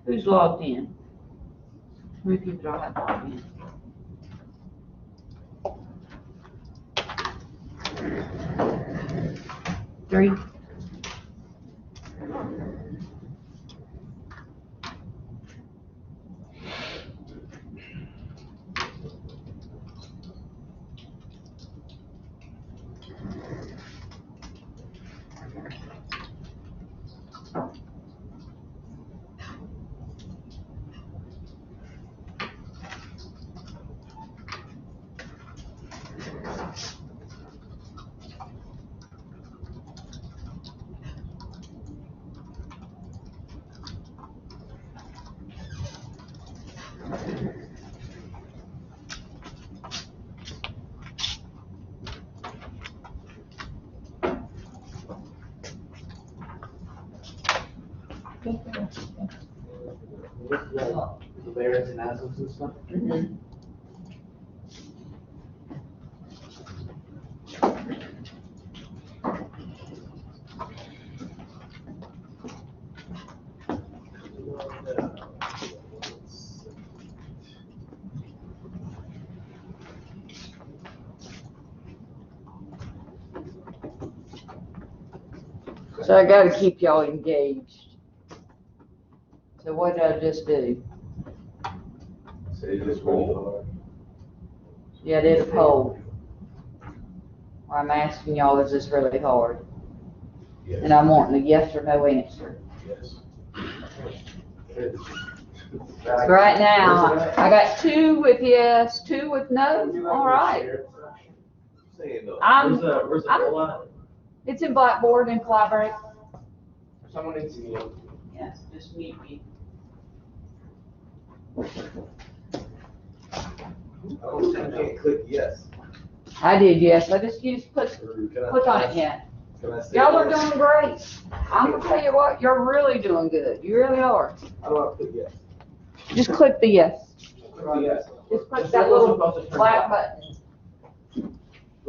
Who's logged in? How many people do I have logged in? Three. The layers and azimuths and stuff. Mm-hmm. So I gotta keep y'all engaged. So what did I just do? Say this roll. Yeah, I did a poll. Where I'm asking y'all, is this really hard? Yes. And I'm wanting a yes or no answer. Yes. So right now, I got 2 with yes, 2 with no. All right. Where's the roll at? It's in Blackboard and Collaborate. Someone needs to meet. Yes, just meet me. Oh, I can't click yes. I did yes. I just put Can I- click on it yet. Can I say Y'all are yes? doing great. I'm gonna tell you what, you're really doing good. You really are. How do I click yes? Just click the yes. Click yes. Just click that little black button. The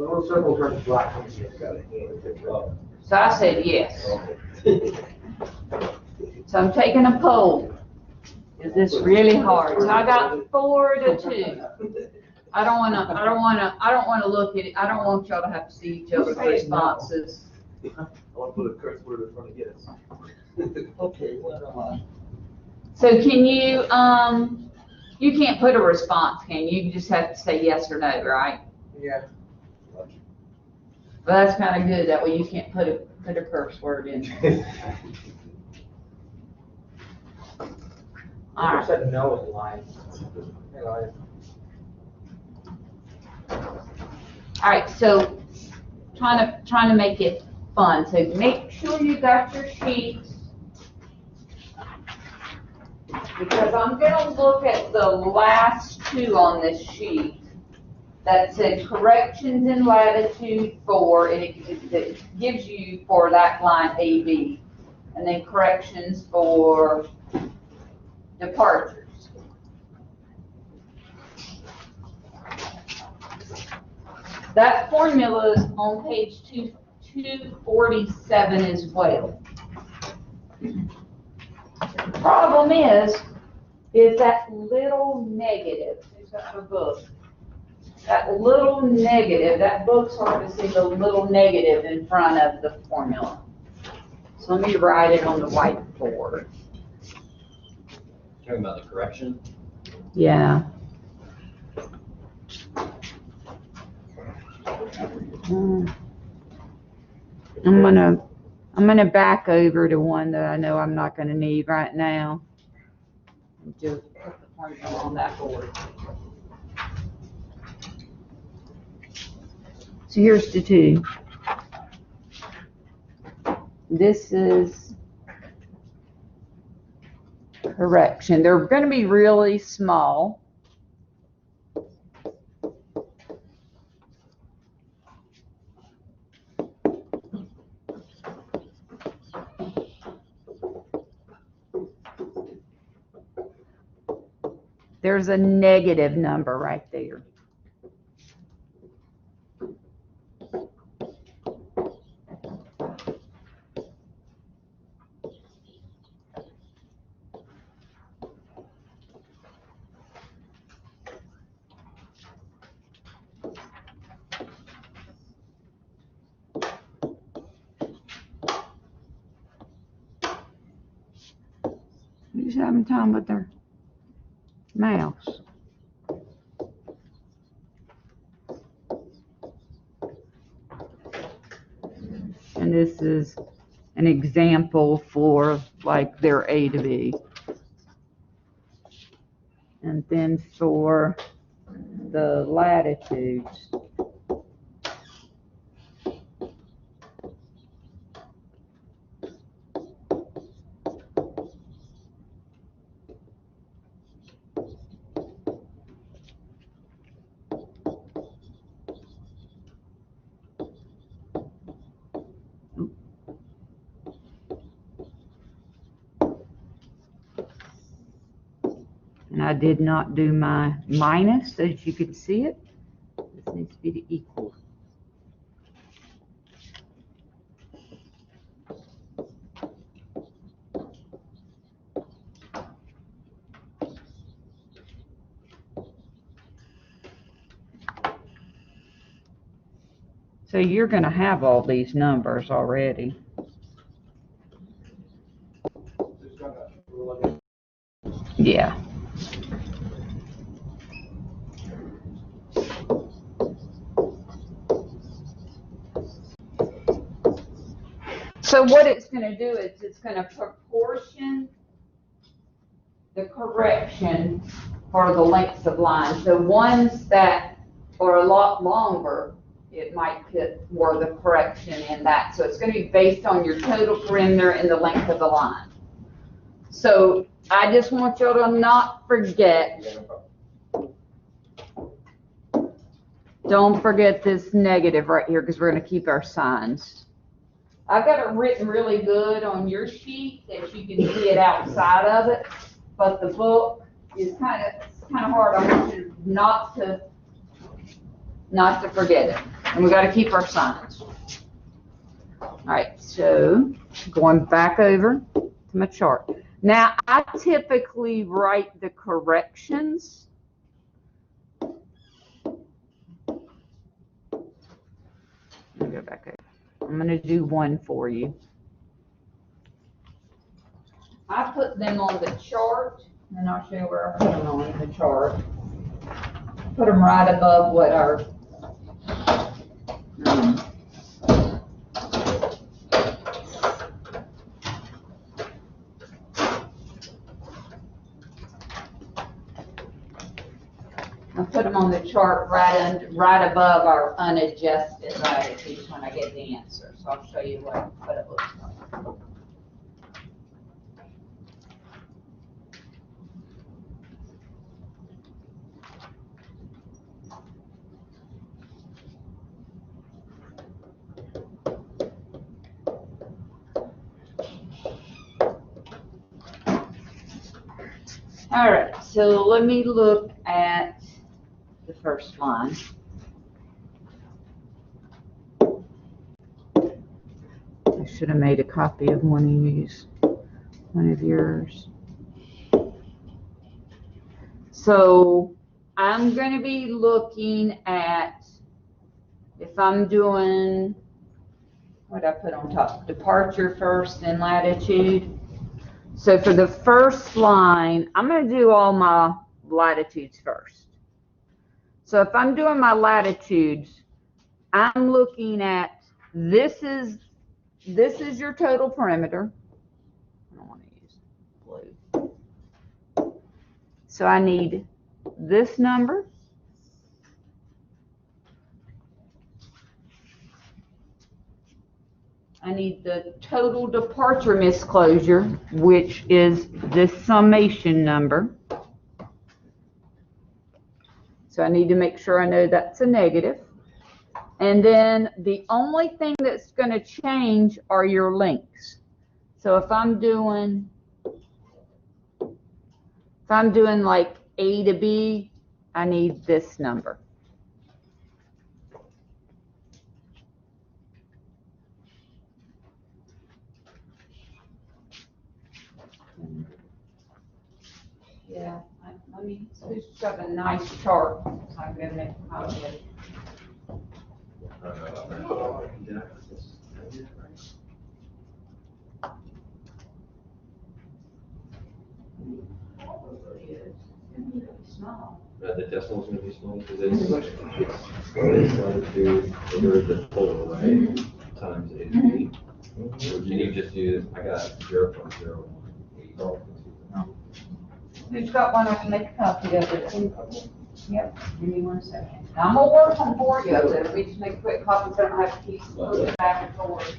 little circle turns black. It's got a hand. So I said yes. So I'm taking a poll. Is this really hard? So I got 4 to 2. I don't wanna look at it. I don't want y'all to have to see each other's responses. I want to put a curse word in front of yes. Okay, what am I? So can you, you can't put a response, can you? You just have to say yes or no, right? Yeah. Well, that's kind of good. That way you can't put a curse word in. All right. said no is lying. All right, so trying to make it fun. So make sure you got your sheets, because I'm gonna look at the last 2 on this sheet that said corrections in latitude 4, and it gives you for that line AB, and then corrections for departures. That formula is on page 247 as well. Problem is that little negative. Who's got a book? That little negative, that book's hard to see the little negative in front of the formula. So let me write it on the whiteboard. Talking about the correction? Yeah. I'm gonna back over to one that I know I'm not gonna need right now. And just put the formula on that board. So here's the 2. This is correction. They're gonna be really small. There's a negative number right there. Who's having time with their mouse? And this is an example for like their A to B. And then for the latitudes, and I did not do my minus so that you could see it. This needs to be the equal. So you're going to have all these numbers already. Yeah. So what it's going to do is it's going to proportion the correction for the lengths of lines. So ones that are a lot longer, it might put more the correction in that. So it's going to be based on your total perimeter and the length of the line. So I just want you to not forget, don't forget this negative right here because we're going to keep our signs. I've got it written really good on your sheet that you can see it outside of it, but the book is kind of hard. I want you not to forget it. And we got to keep our signs. All right, so going back over to my chart. Now, I typically write the corrections. Let me go back over. I'm going to do one for you. I put them on the chart, and I'll show you where I put them on the chart. Put them right above what our I put them on the chart right above our unadjusted latitudes when I get the answer. So I'll show you what it looks like. All right, so let me look at the first line. I should have made a copy of one of yours. So I'm going to be looking at, if I'm doing, what did I put on top? Departure first and latitude. So for the first line, I'm going to do all my latitudes first. So if I'm doing my latitudes, I'm looking at, this is your total perimeter. I don't want to use blue. So I need this number. I need the total departure misclosure, which is this summation number. So I need to make sure I know that's a negative. And then the only thing that's going to change are your links. So if I'm doing like A to B, I need this number. Yeah, let me just got a nice chart. So I'm going to make a copy of it. decimal's gonna be small, because it's latitude over the total, right? Times A to B. Or can you just use, I got 0.018. Who's got one I can make a copy of it? Yep, give me 1 second. I'm gonna work on 4 of it, we just make a quick copy so I don't have to keep moving back and forth.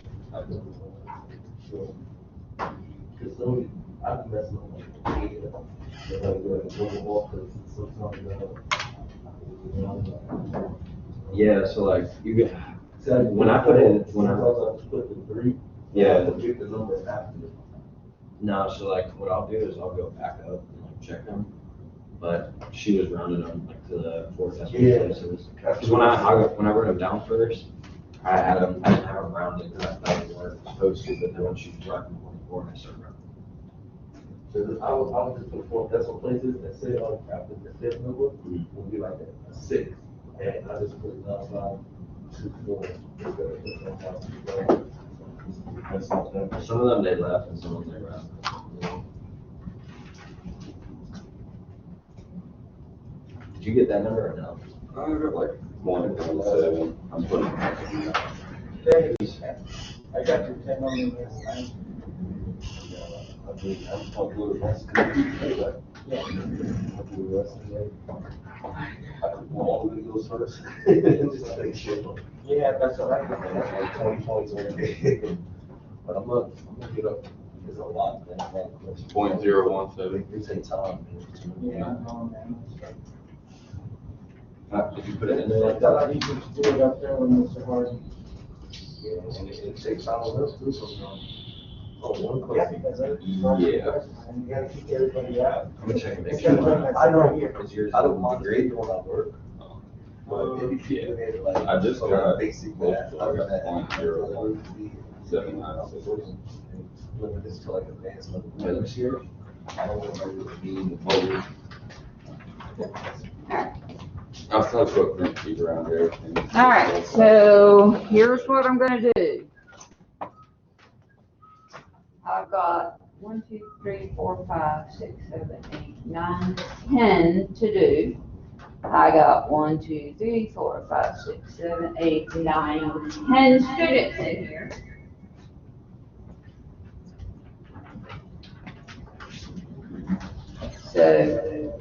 Because so, I'm messing with like, they're like, going off, because it's sometimes, Yeah, so like, you get, so when I put in, when sometimes I, I just put the 3. Yeah. To pick the number after. no, so like, what I'll do is I'll go back up and like check them. But she was rounding them like to the 4 decimal Yeah. places. Because when I wrote them down first, I didn't have them rounded, because I thought they weren't supposed to, but then when she was writing 24, I started rounding. So I would just put 4 decimal places and say like after the 5th number would be like a 6. And I just put it outside 2, 4. That's not that. Some of them they left and some of them they rounded. Did you get that number or no? I got like 1.7. I'm putting. I got your 10 on the list. I'm talking with us. Yeah. I put all the videos first. Just make sure. Yeah, that's what I got. Like 20 points on it. But I'm gonna get up. There's a lot. 0.017. It takes time. Yeah. Did you put it in there? I thought you could do it up there when it's hard. Yeah, and it takes time. Let's do some. Oh, one Yeah, question. because that's Yeah. and you gotta keep everybody out. I'm gonna check and make It's gonna sure. bring us I know. here. Because yours I don't is mind great. doing my work. But maybe Yeah. keep it like. I just some got basic most math. of it. I got that. 0.079. Limit this to like advanced level. This year? I don't want to be Over. I'll still put print sheet around here. All right, so here's what I'm gonna do. I've got 1, 2, 3, 4, 5, 6, 7, 8, 9, 10 to do. I got 1, 2, 3, 4, 5, 6, 7, 8, 9, 10 students in here. So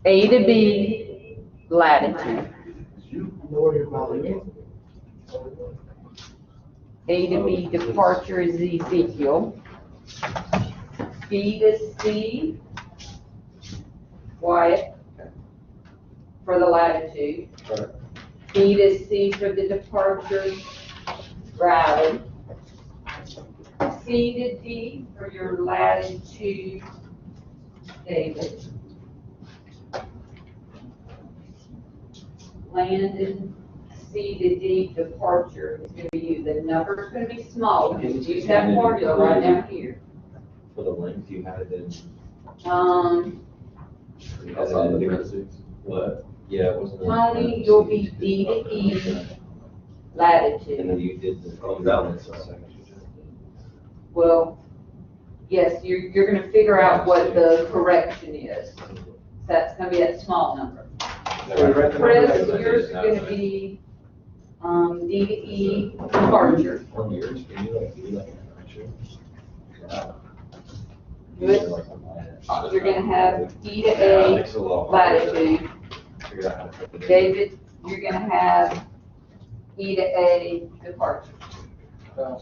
A to B latitude. You know where your mouth is. A to B departure is Ezekiel. B to C, Wyatt, for the latitude. B to C for the departure, Riley. C to D for your latitude, David. Landon, C to D departure is gonna be you. The number's gonna be small, just use that formula right down here. For the length, you had it in. You had Outside it the in parentheses. what? Yeah, it wasn't. Tony, you'll be D to E And latitude. then you did the balance a second. Well, yes, you're gonna figure out what the correction is. That's gonna be that small number. Chris, yours is gonna be, D to E departure. On yours, can you like, do like an correction? Good. You're gonna have D to A latitude. Figure out how to put it in. David, you're gonna have E to A departure.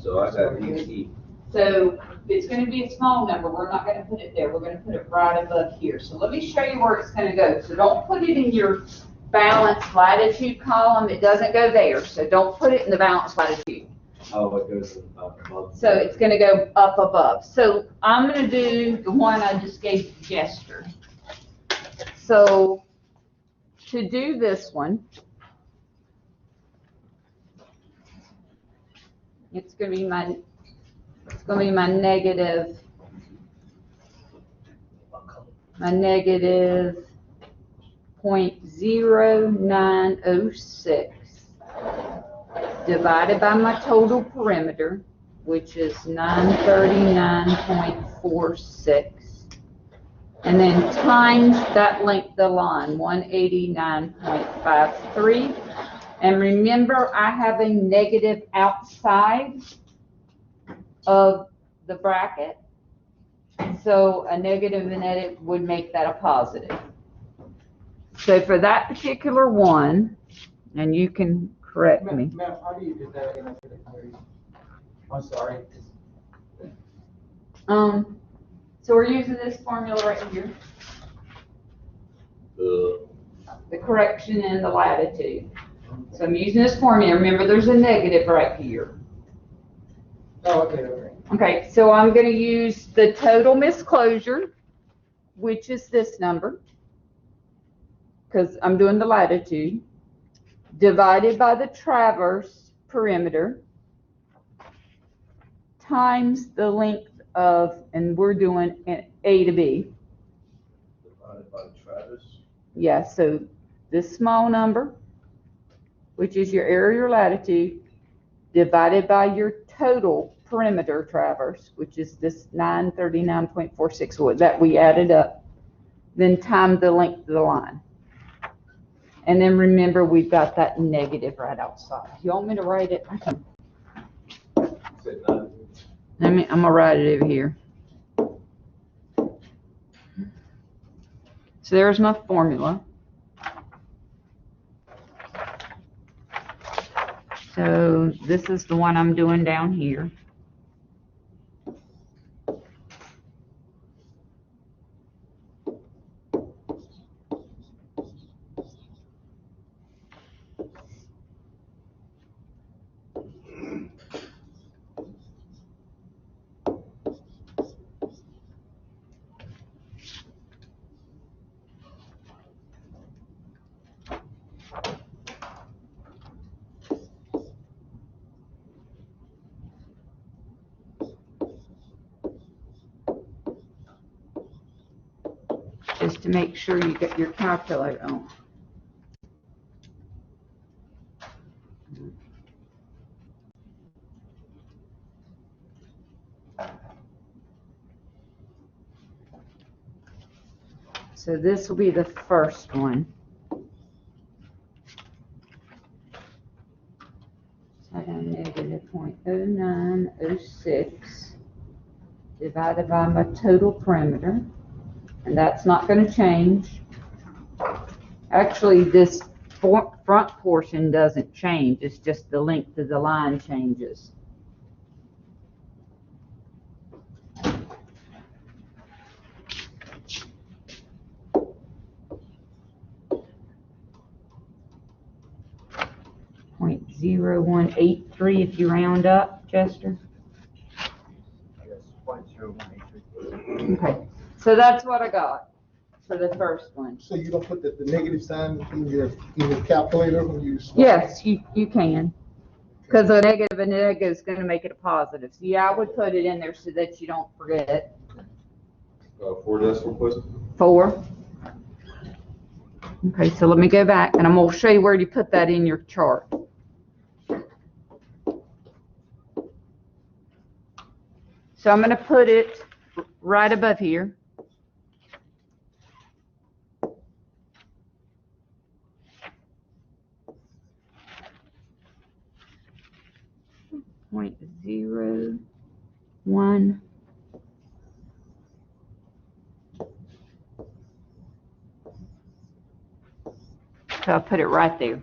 So I got E. So it's gonna be a small number, we're not gonna put it there, we're gonna put it right above here. So let me show you where it's gonna go. So don't put it in your balanced latitude column, it doesn't go there, so don't put it in the balanced latitude. Oh, it goes above. So it's gonna go up above. So I'm gonna do the one I just gave Jester. So to do this one, it's gonna be my negative 0.0906 divided by my total perimeter, which is 939.46, And then times that length of line, 189.53. And remember, I have a negative outside of the bracket. So a negative in it would make that a positive. So for that particular one, and you can correct me. Ma'am, how do you do that? I'm sorry. So we're using this formula right here, the correction and the latitude. So I'm using this formula. Remember, there's a negative right here. Oh, okay. Okay, so I'm going to use the total misclosure, which is this number, because I'm doing the latitude, divided by the traverse perimeter, times the length of, and we're doing A to B. Divided by Travis. Yeah, so this small number, which is your area or latitude, divided by your total perimeter traverse, which is this 939.46 that we added up, then times the length of the line. And then remember, we've got that negative right outside. You want me to write it? I can. I'm gonna write it over here. So there's my formula. So this is the one I'm doing down here. Just to make sure you get your calculator on. So this will be the first one. So negative 0.0906 divided by my total perimeter. And that's not going to change. Actually, this front portion doesn't change. It's just the length of the line changes. .0183 if you round up, Chester. Yes, 0.0183. Okay, so that's what I got for the first one. So you don't put the negative sign in your calculator when you swap? Yes, you can. Because a negative is going to make it a positive. So yeah, I would put it in there so that you don't forget. 4 decimal places? 4. Okay, so let me go back and I'm going to show you where you put that in your chart. So I'm going to put it right above here. .01. So I'll put it right there.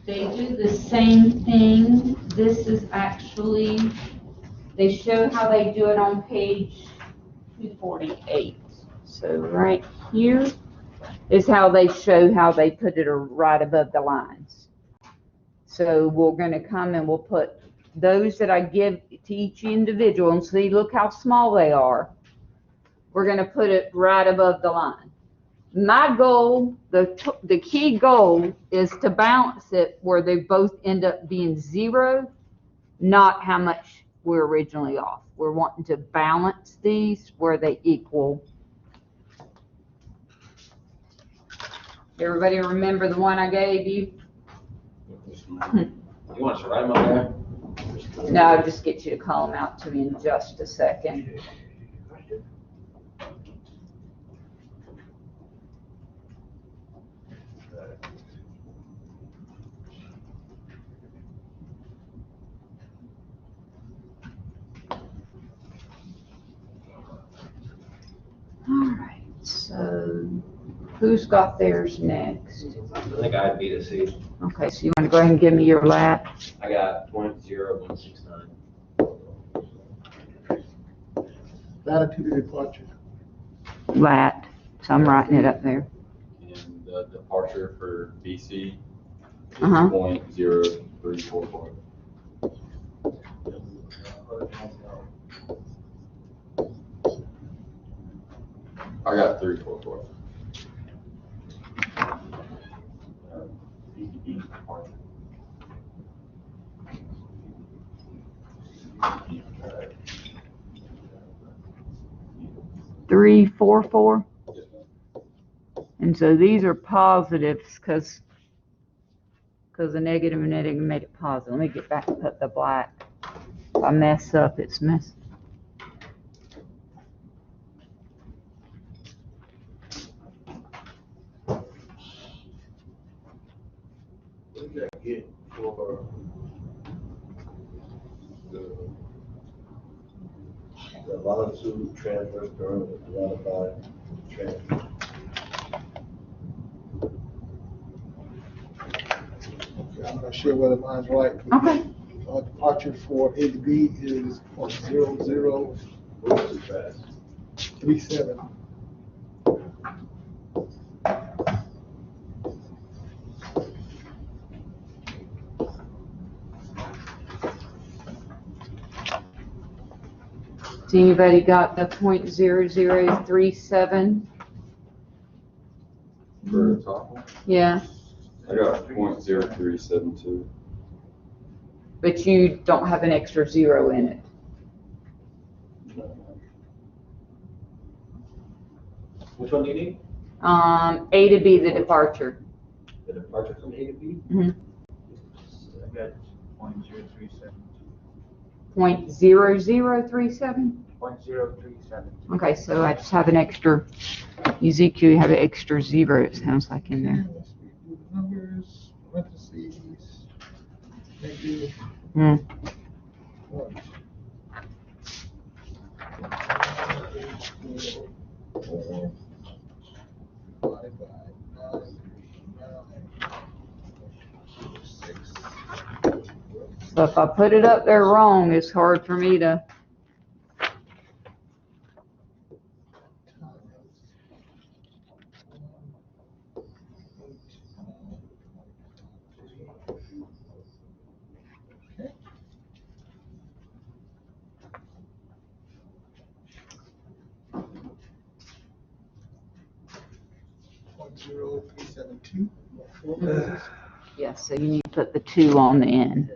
They do the same thing. This is actually, they show how they do it on page 248. So right here is how they show how they put it right above the lines. So we're going to come and we'll put those that I give to each individual and see, look how small they are. We're going to put it right above the line. My goal, the key goal is to balance it where they both end up being 0, not how much we're originally off. We're wanting to balance these where they equal. Everybody remember the one I gave you? You want us to write them up there? No, I'll just get you to call them out to me in just a second. Who's got theirs next? I think I had B to C. Okay, so you want to go ahead and give me your lat? I got 0.0169. Latitude of departure. Lat, so I'm writing it up there. And the departure for BC is Uh-huh. 0.0344. I got 344. Departure. 344, Yes, ma'am. and so these are positives because the negative and negative made it positive. Let me get back and put the black. If I mess up, it's messed. What did I get for the longitude transverse current divided by transverse? I'm not sure whether mine's right. Okay. Departure for A to B is 0.0037. What's too fast? So anybody got the 0.0037? For the top one, Yeah, I got 0.0372. but you don't have an extra zero in it. Which one do you need? A to B, the departure. The departure from A to B? Mhm. I got 0.037. 0.0037? 0.037. Okay, so I just have an extra, Ezekiel, you have an extra zero, it sounds like in there. Let's do the numbers, parentheses, negative Hmm. 1. Divided by 9.6. So if I put it up there wrong, it's hard for me to, Okay. .0372. yeah, so you need to put the 2 on the end.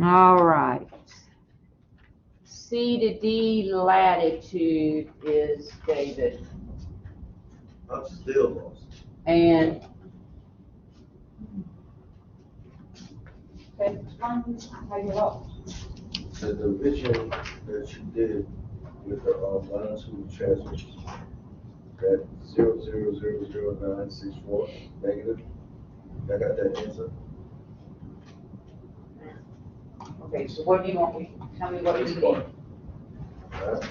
All right. C to D latitude is David. I'm still lost. And okay, explain how you lost. The division that you did with the longitude transverse, that 0.000964 negative, I got that answer. Okay, so what do you want me, tell me what you This need. part. Alright.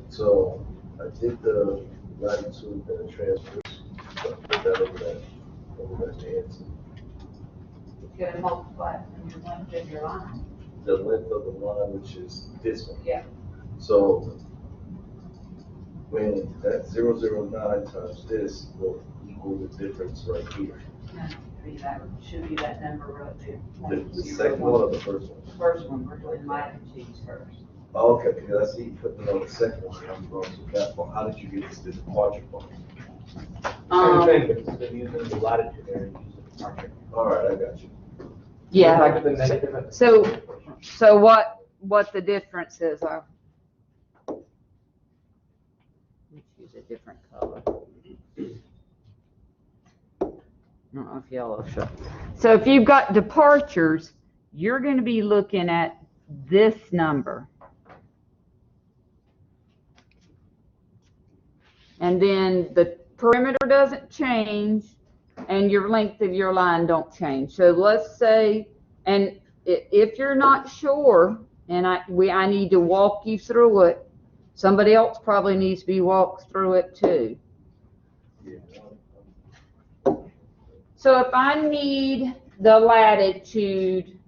So I did the latitude and the transverse, so I put that over that answer. It's gonna multiply from your length of your line. The length of the line, which is this one. Yeah. So when that 0.009 times this will equal the difference right here. Should be that number right there. The second one or the first one? First one, we're doing latitudes first. Oh, okay, because I see you put it on the second one, I'm going to that one. How did you get this departure point? Same thing, but instead of using the latitude there, use the departure. All right, I got you. Yeah, Like the negative and the- so what the difference is, let's use a different color. I don't know if yellow shows. So if you've got departures, you're going to be looking at this number. and then the perimeter doesn't change, and your length of your line don't change. So let's say, and if you're not sure, and I need to walk you through it, somebody else probably needs to be walked through it too. So if I need the latitude,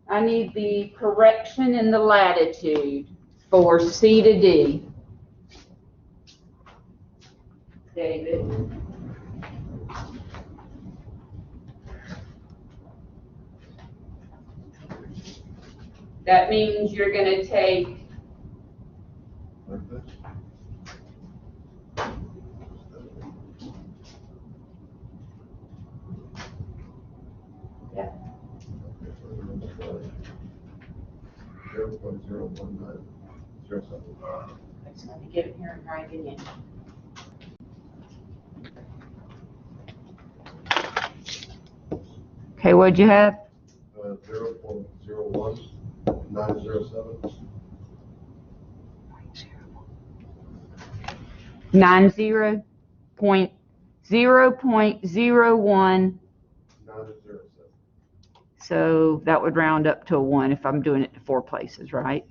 I need the correction in the latitude for C to D. David. That means you're going to take yeah. 0.01907. I just want to get it here and write it in. Okay, what'd you have? 0.01907. 90.0.01. 907. So that would round up to a 1 if I'm doing it to 4 places, right?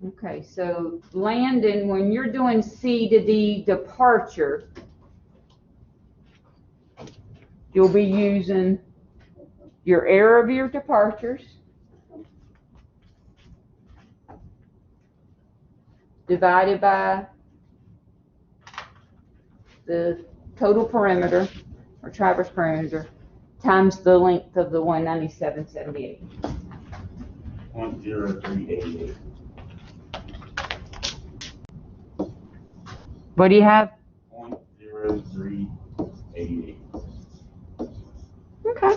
Okay, so Landon, when you're doing C to D departure, you'll be using your error of your departures divided by the total perimeter or traverse perimeter times the length of the 197.78. 0.0388. What do you have? 0.0388. Okay.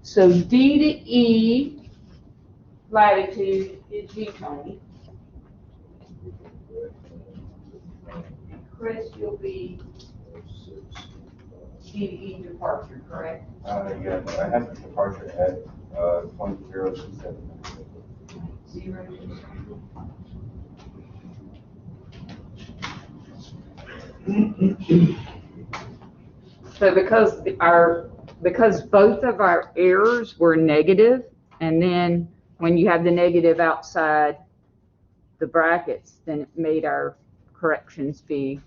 So D to E latitude is you, Tony. Chris, you'll be D to E departure, correct? Yeah, I have the departure at 0.027. 0. So because both of our errors were negative, and then when you have the negative outside the brackets, then it made our corrections be.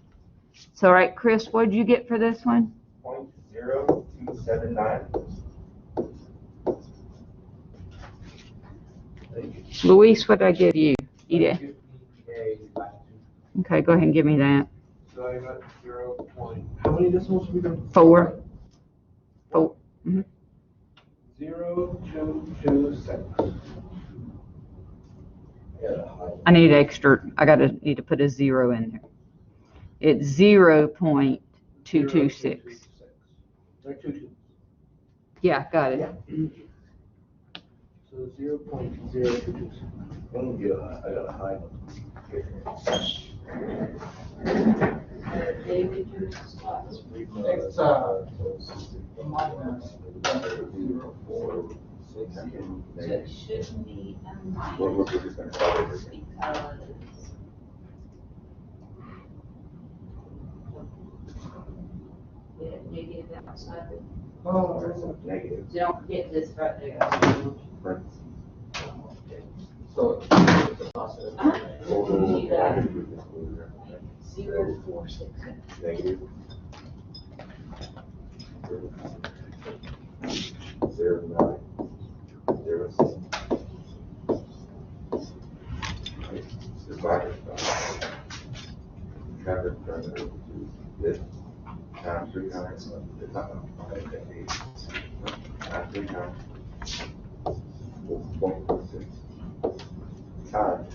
So, all right, Chris, what did you get for this one? 0.0279. Luis, what did I give you? Okay, go ahead and give me that. So I got 0. How many decimals we got? 4. 4. Mm-hmm. 0226. I need extra. Need to put a 0 in there. It's 0.226. Yeah, got it. So 0.0226. I'm gonna get I got a high one. It's, minus. So it shouldn't be a minus because we have negative outside. Oh, there's a negative. Don't forget this right there. So it's a process. You got 0.46. Negative. 0.9. 0.6. Divided by traverse perimeter to this times 3 times. It's not times 3 times 4.46 times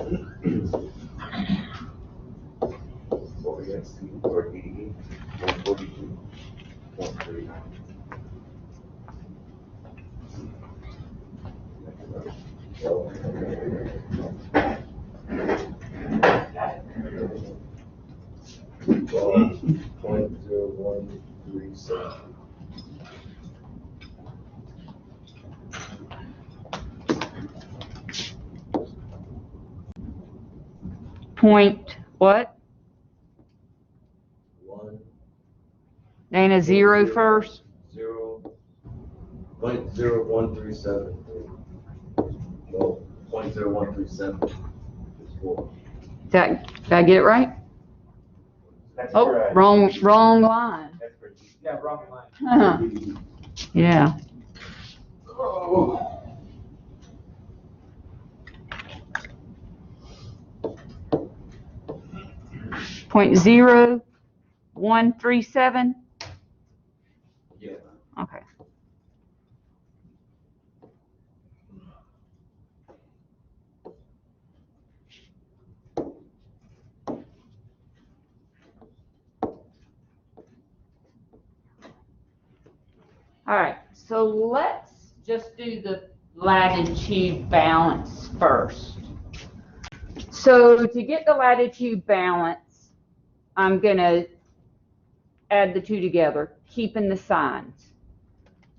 what we got C or DE 142.39. .0137. point what? One, And a zero first? 0.0137. Well, 0.0137 is 4. Did I get it right? That's Oh, correct. wrong line. That's correct. Yeah, wrong line. Huh. Yeah. Oh. .0137? Yeah. Okay. All right, so let's just do the latitude balance first. So to get the latitude balance, I'm gonna add the two together, keeping the signs.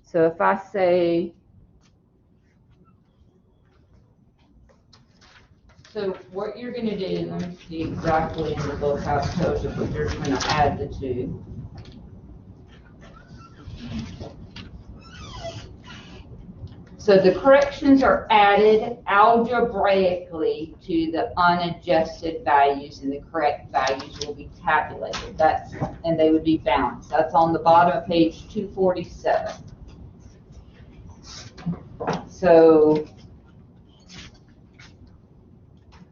So if I say, so what you're gonna do, let me see exactly in the book how it tells you, but you're gonna add the two. So the corrections are added algebraically to the unadjusted values, and the correct values will be tabulated. And they would be balanced. That's on the bottom of page 247. So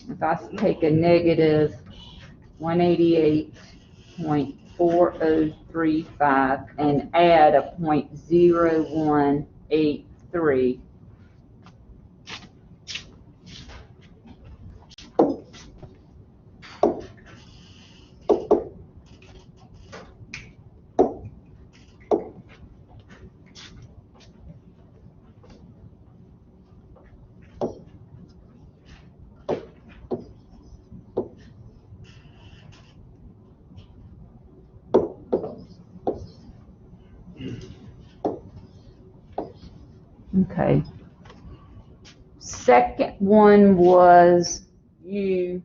if I take a negative 188.4035 and add a 0.0183, okay. Second one was you,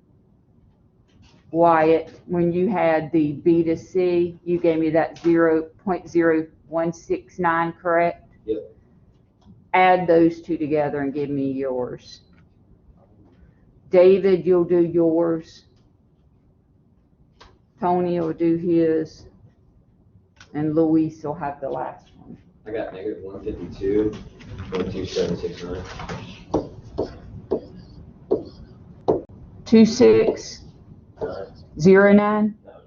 Wyatt, when you had the B to C, you gave me that 0.0169, correct? Yep. Add those two together and give me yours. David, you'll do yours. Tony will do his. And Luis will have the last one. I got negative 152.2769. 2609? No, just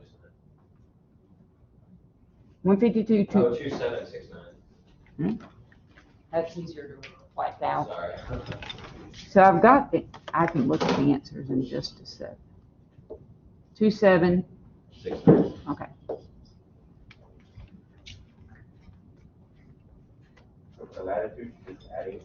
152. 2769. That's easier to wipe out. Sorry. So I've got I can look at the answers in just a sec. 27, 69. okay. The latitude is adding.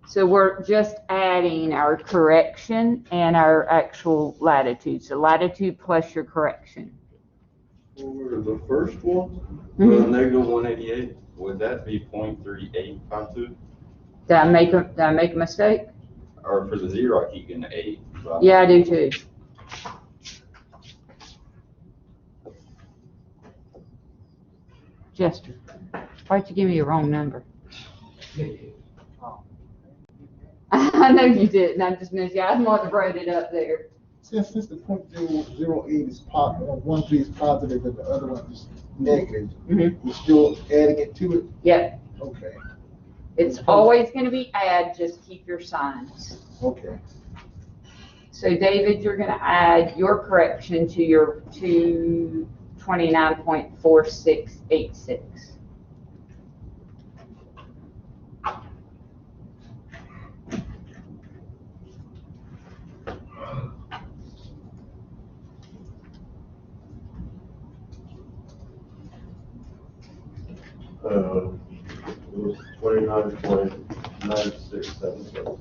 So we're just adding our correction and our actual latitude. So latitude plus your correction. For the first one, Mhm. negative 188, would that be 0.3852? Did I make a mistake? Or for the zero, I keep getting an 8. So Yeah, I do too. Jester, why'd you give me a wrong number? I know you didn't. I'm just nosy. I'm the one that wrote it up there. Since the .008 is 13 is positive and the other one is negative, Mhm. you're still adding it to it? Yep. Okay, It's always going to be add, just keep your signs. okay. So David, you're going to add your correction to your 229.4686. It was 29.9677.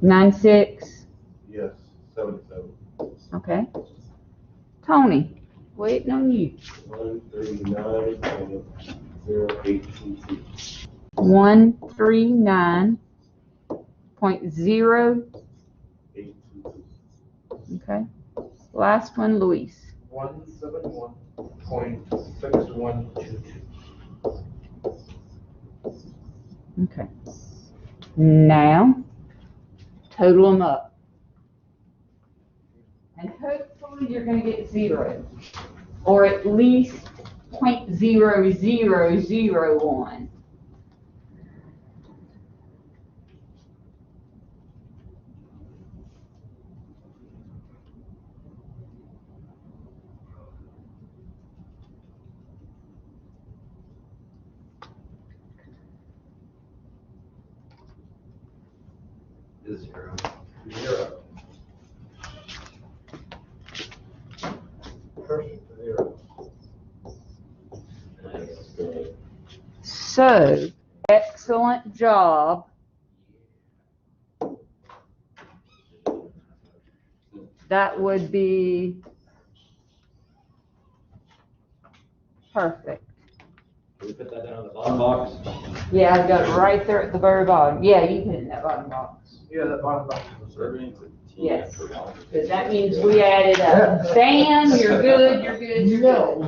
96. Yes, 77. Okay. Tony, waiting on you. 139.0822. 139.0. Okay. Last one, Luis. 171.6122. Okay. Now, total them up. And hopefully you're going to get 0, or at least 0.0001. Is 0. 0. Perfect, 0. Nice, good. So, excellent job. That would be perfect. Can we put that down in the bottom box? Yeah, I've got it right there at the very bottom. Yeah, you can in that bottom box. Yeah, that bottom box. Yes. Because that means we added up. Dan, you're good, you're good, you're good.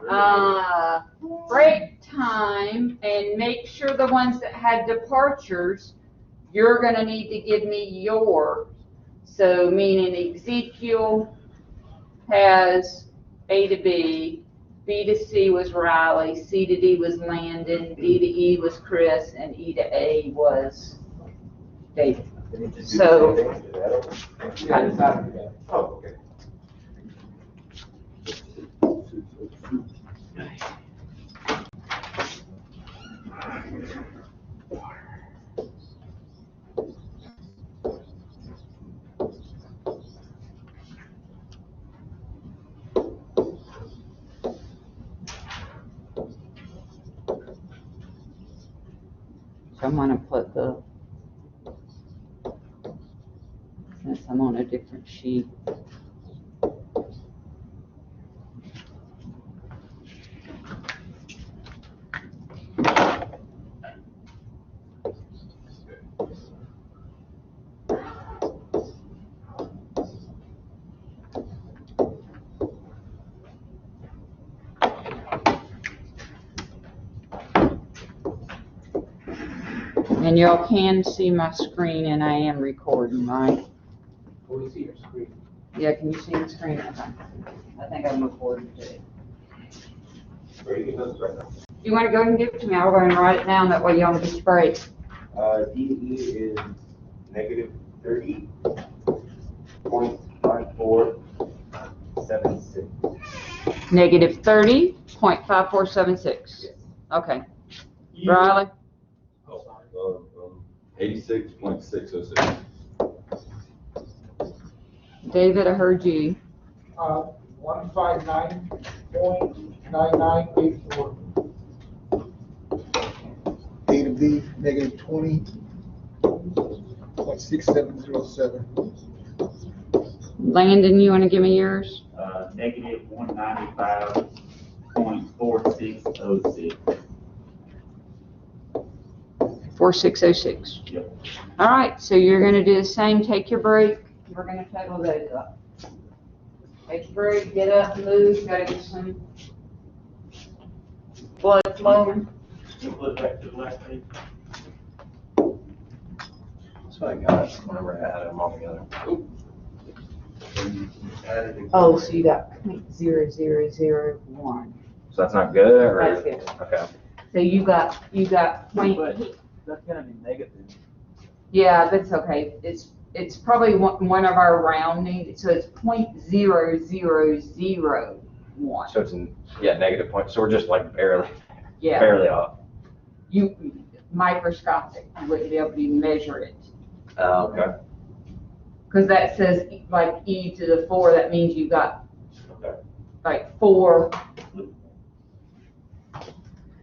Now, break time, and make sure the ones that had departures, you're gonna need to give me yours. So meaning Ezekiel has A to B, B to C was Riley, C to D was Landon, D to E was Chris, and E to A was David. So, Oh, okay. I'm gonna put since I'm on a different sheet. And y'all can see my screen, and I am recording, right? Will we see your screen? Yeah, can you see the screen? I think I'm recording too. Where you get those right now? You wanna go and give it to me? I'll go and write it down, that way y'all don't get your break. DE is negative 30.5476. Negative 30.5476. Okay. Riley? 86.606. David, I heard you. 159.9984. A to B, negative 20.6707. Landon, you wanna give me yours? Negative 195.4606. 4606. Yep. All right, so you're gonna do the same, take your break. We're gonna total those up. Take your break, get up, move, gotta get some blood flowing. You flip back to the last page. That's what I got whenever I added them all together. Oh, so you got 0.0001. So that's not good, or? That's good. Okay. So you got point, That's gonna be negative. yeah, that's okay. It's probably one of our rounding, so it's 0.0001. So it's, negative point, so we're just like barely Yeah, off. you, microscopic, you wouldn't be able to measure it. Okay. Because that says like E to the 4, that means you got Okay. like 4.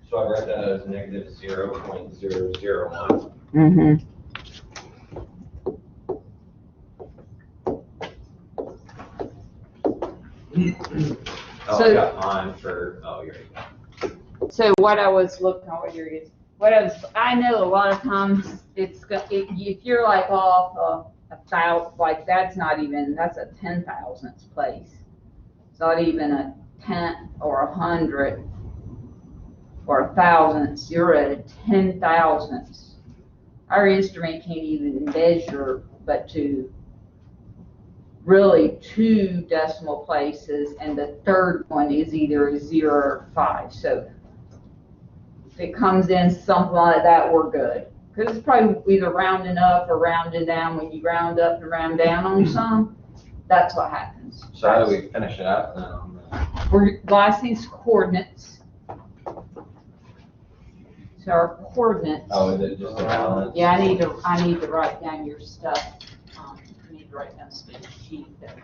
So I write that as negative 0.001. Mm-hmm. Oh, So- I got mine for, oh, here you go. So what I was looking, oh, here it is. I know a lot of times if you're like off about, like that's a 10,000th place. It's not even a tenth or 100th or 1,000th. You're at a 10,000th. Our instrument can't even measure but to really 2 decimal places, and the third one is either a 0 or 5. So if it comes in something like that, we're good. Because it's probably either rounding up or rounding down. When you round up and round down on some, that's what happens. So how do we finish it out now? We're license coordinates. So our coordinates. Oh, is it just a balance? Yeah, I need to write down your stuff. I need to write down some sheet there.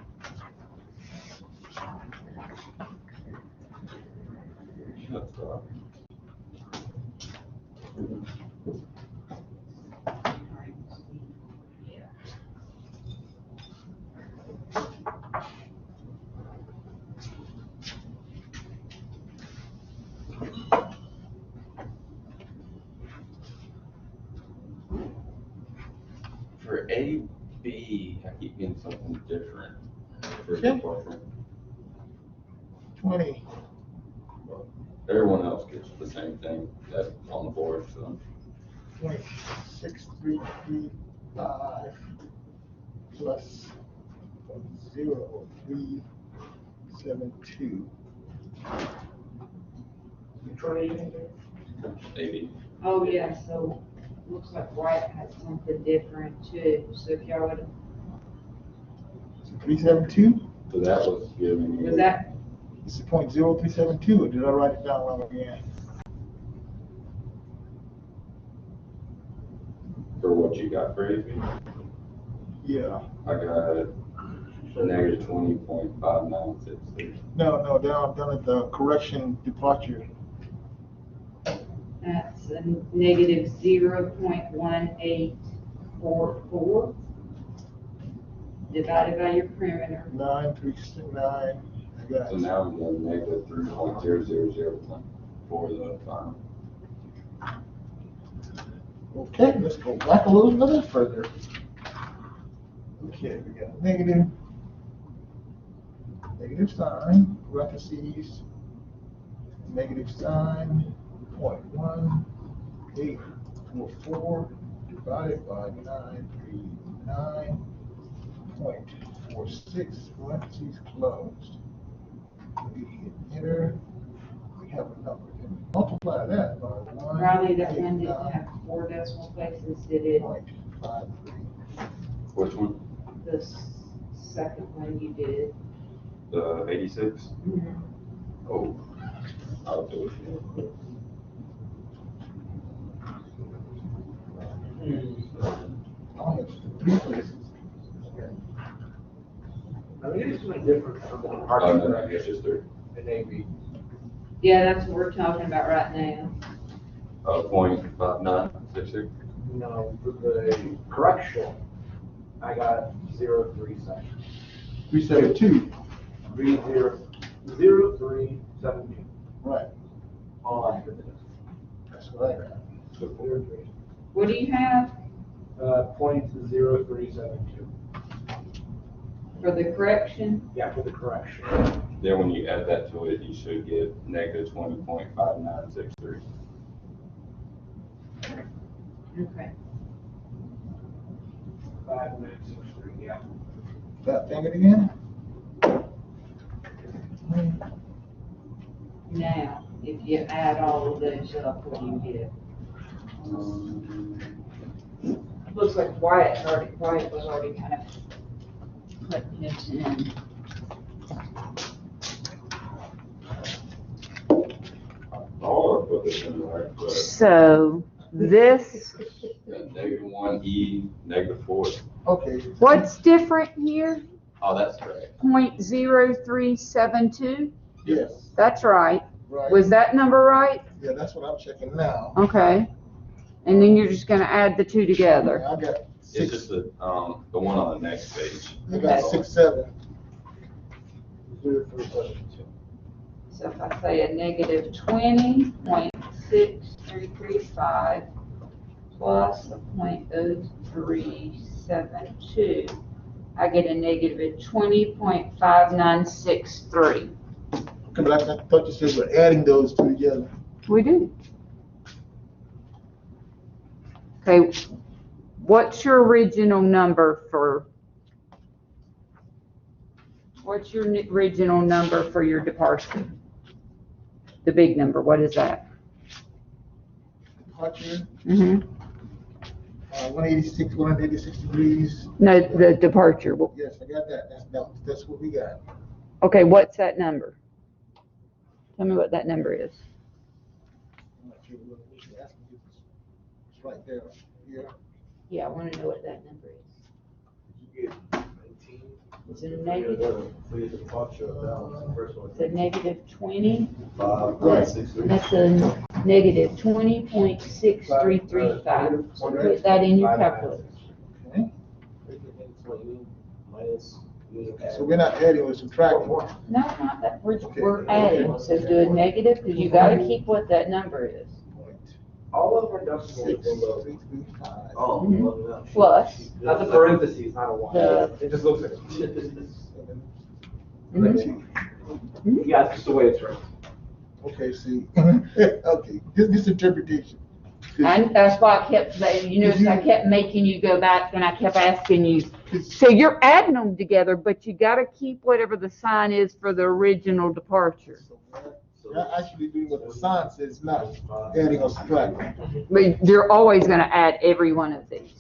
For A, B, I keep getting something different for Okay. departure. 20. Everyone else gets the same thing that's on the board, so. 26,335 plus 0.0372. Which one are you using? Maybe. Oh, yeah, so looks like White has something different too. So if y'all would, 372? So that was giving was you, that, This is 0.0372, or did I write it down wrong again? for what you got for A, B, Yeah. I got negative 20.5963. No, down at the correction departure. that's a negative 0.1844 divided by your perimeter. 9369. I got So it. now I'm going negative 3.0001 for the final. Okay, let's go back a little bit further. Okay, we got negative sign, parentheses, negative sign, 0.1844 divided by 939.46, parentheses closed. We hit enter, we have a number. Can we multiply that by 1? Riley, that one didn't have 4 decimal places, did it? 0.53. Which one? The second one you did. The 86? Oh, I'll do it. Only 3 places. Okay. I mean, it's really different from the Oh, departure no, I correction guess it's 3. and AB. Yeah, that's what we're talking about right now. 0.5966. No, for the correction, I got 0.37. 372. 0.0372. Right, All after this. that's what I got. 0.03. What do you have 0.0372. for the correction? Yeah, for the correction. Then when you add that to it, you should get negative 20.5963. Okay. 5963, yeah. That thing it again? Now, if you add all of those up, what do you get? Looks like Wyatt was already kind of putting it in. All of this in there, but So this, negative 1E, negative 4. Okay. what's different here? Oh, that's correct. 0.0372? Yes, That's right. right. Was that number right? Yeah, that's what I'm checking now. Okay. And then you're just gonna add the two together. I got It's 6, just the one on the next page. I got 6, 7. 0.0372. So if I say a negative 20.6335 plus a 0.0372, I get a negative 20.5963. Okay, but I thought you said we're adding those two together. We do. Okay, what's your original number for your departure? The big number, what is that? Departure, Mm-hmm. 186 degrees. No, the departure. Yes, I got that. That's what we got. Okay, what's that number? Tell me what that number is. I'm not sure what you're asking. It's right there. Yeah. Yeah, I want to know what that number is. You get 19. It's a negative, For your departure balance, the first one. it's a negative 20. 5.63. That's a negative 20.6335. So put that in your calculator. Okay. 20 minus. So we're not adding, we're subtracting. No, not that, we're adding, so do a negative, because you gotta keep what that number is. All of our decimals Six, below, 635. Oh, Mhm. well, no. Plus, that's a parentheses, not a one. The- It just looks like a. Mhm. Yeah, it's just the way it's written. Okay, see, okay, this interpretation. and that's why I kept saying, you notice I kept making you go back, and I kept asking you, so you're adding them together, but you gotta keep whatever the sign is for the original departure. You're actually doing what the sign says, not adding or subtracting. But you're always gonna add every one of these.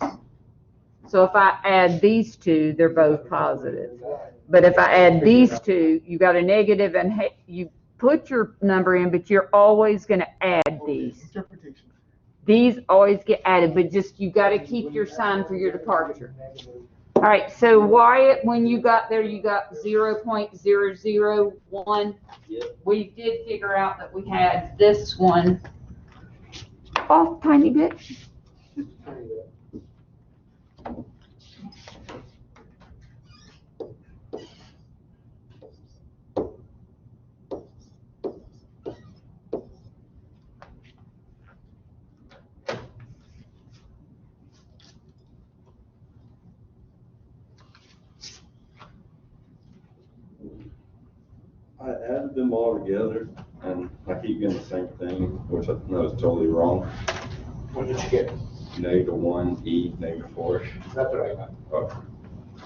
So if I add these two, they're both positive. But if I add these two, you got a negative and you put your number in, but you're always gonna add these. Interpretation. These always get added, but just, you gotta keep your sign for your departure. All right, so Wyatt, when you got there, you got 0.001. We did figure out that we had this one off tiny bit. I added them all together, and I keep getting the same thing, which I know is totally wrong. What did you get? -1, E, -4. That's what I got. Oh,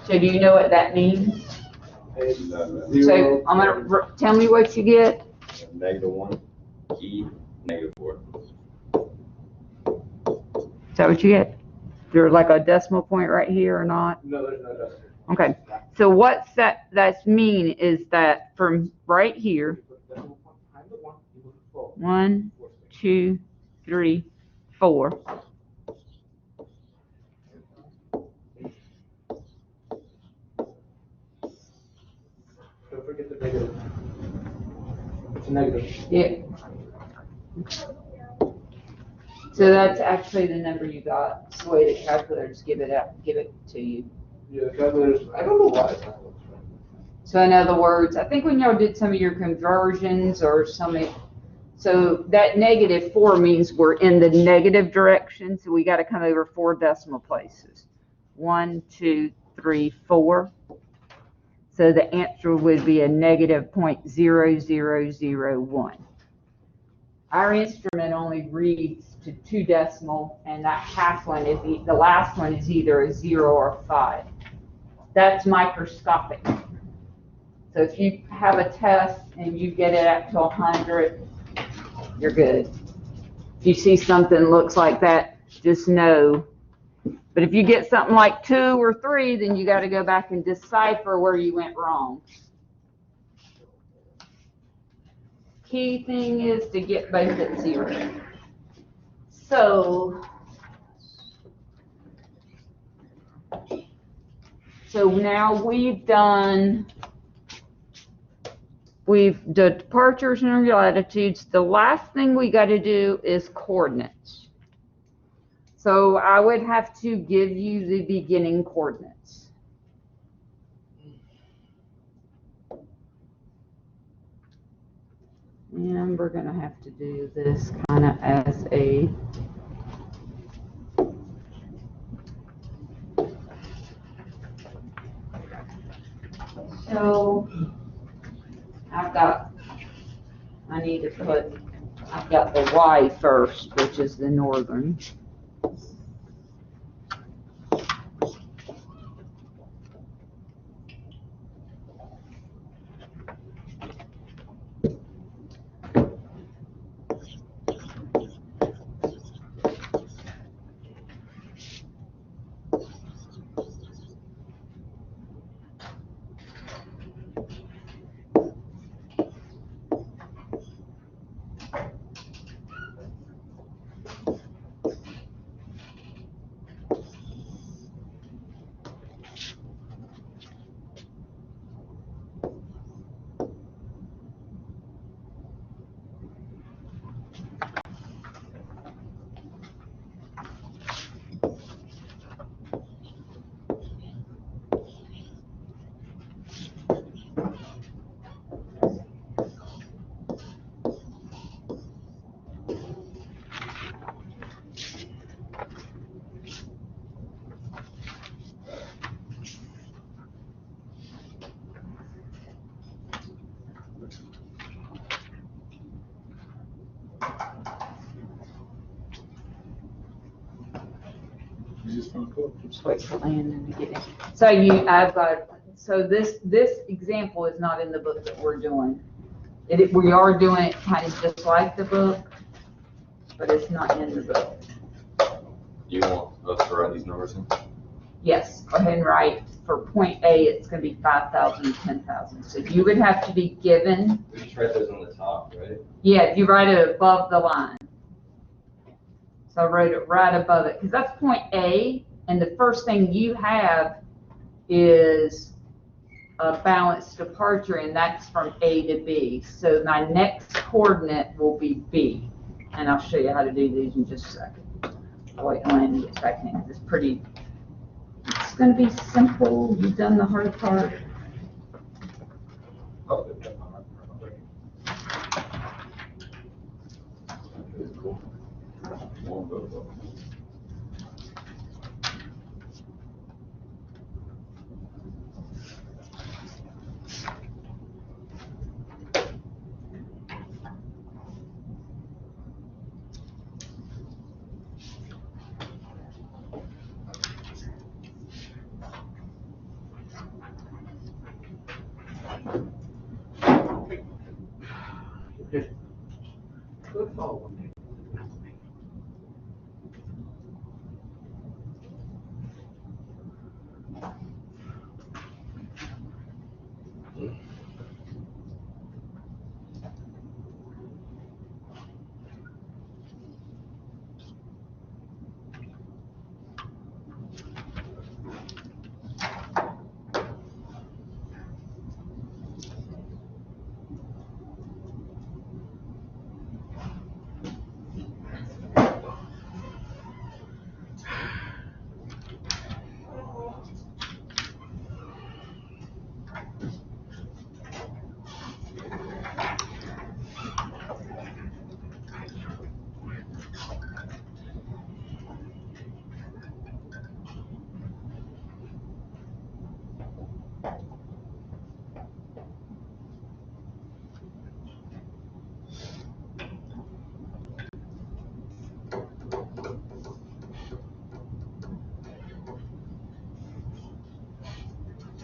So do you know what that means? no, no. So I'm gonna, tell me what you get. -1, E, -4. Is that what you get? There's like a decimal point right here or not? No, there's no decimal. Okay, so what's that's mean is that from right here, You put the decimal point behind the one, you move it forward. 1, 2, 3, 4. Don't forget the negative. It's a negative. Yeah. So that's actually the number you got. It's the way the calculators give it to you. Yeah, the calculators, I don't know why it's not looks right. So in other words, I think when y'all did some of your conversions or so that -4 means we're in the negative direction, so we gotta come over 4 decimal places. 1, 2, 3, 4. So the answer would be a -0.0001. Our instrument only reads to 2 decimal, and that half one is, the last one is either a 0 or a 5. That's microscopic. So if you have a test and you get it up to 100, you're good. If you see something looks like that, just know. But if you get something like 2 or 3, then you got to go back and decipher where you went wrong. Key thing is to get both at 0. So now we've done the departures and latitudes. The last thing we got to do is coordinates. So I would have to give you the beginning coordinates. And we're gonna have to do this kind of as a so I need to put, I've got the Y first, which is the northern. Just wait for Landon to get in. So so this example is not in the book that we're doing. We are doing it kind of just like the book, but it's not in the book. You want us to write these numbers in? Yes, go ahead and write for point A, it's gonna be 5,000, 10,000. So you would have to be given, We just write those on the top, right? yeah, you write it above the line. So I wrote it right above it, because that's point A, and the first thing you have is a balanced departure, and that's from A to B. So my next coordinate will be B, and I'll show you how to do these in just a second. I'll wait till Landon gets back in. It's gonna be simple. You've done the hard part. Oh, they've got my mark. That's cool. Won't go well.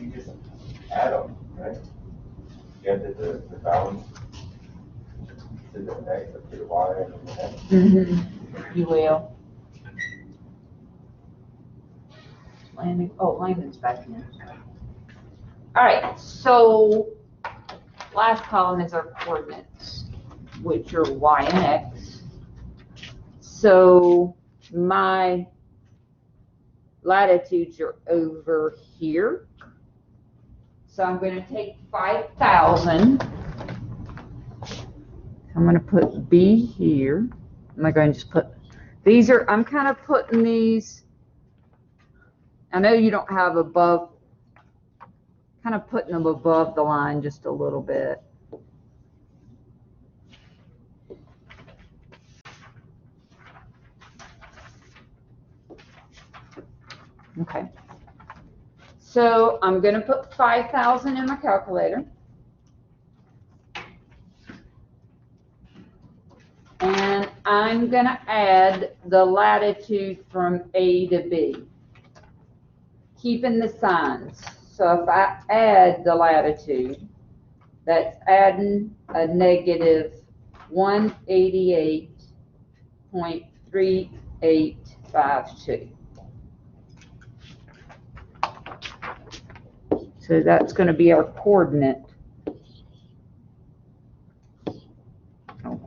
You just add them, right? You have the balance to the X, up to the Y, and then the X. You will. Landon's back in. All right, so last column is our coordinates, which are Y and X. So my latitudes are over here. So I'm going to take 5,000. I'm going to put B here. Am I going to just put, I'm kind of putting these, I know you don't have above, kind of putting them above the line just a little bit. Okay. So I'm gonna put 5,000 in my calculator. And I'm gonna add the latitude from A to B, keeping the signs. So if I add the latitude, that's adding a negative 188.3852. So that's gonna be our coordinate. Oh,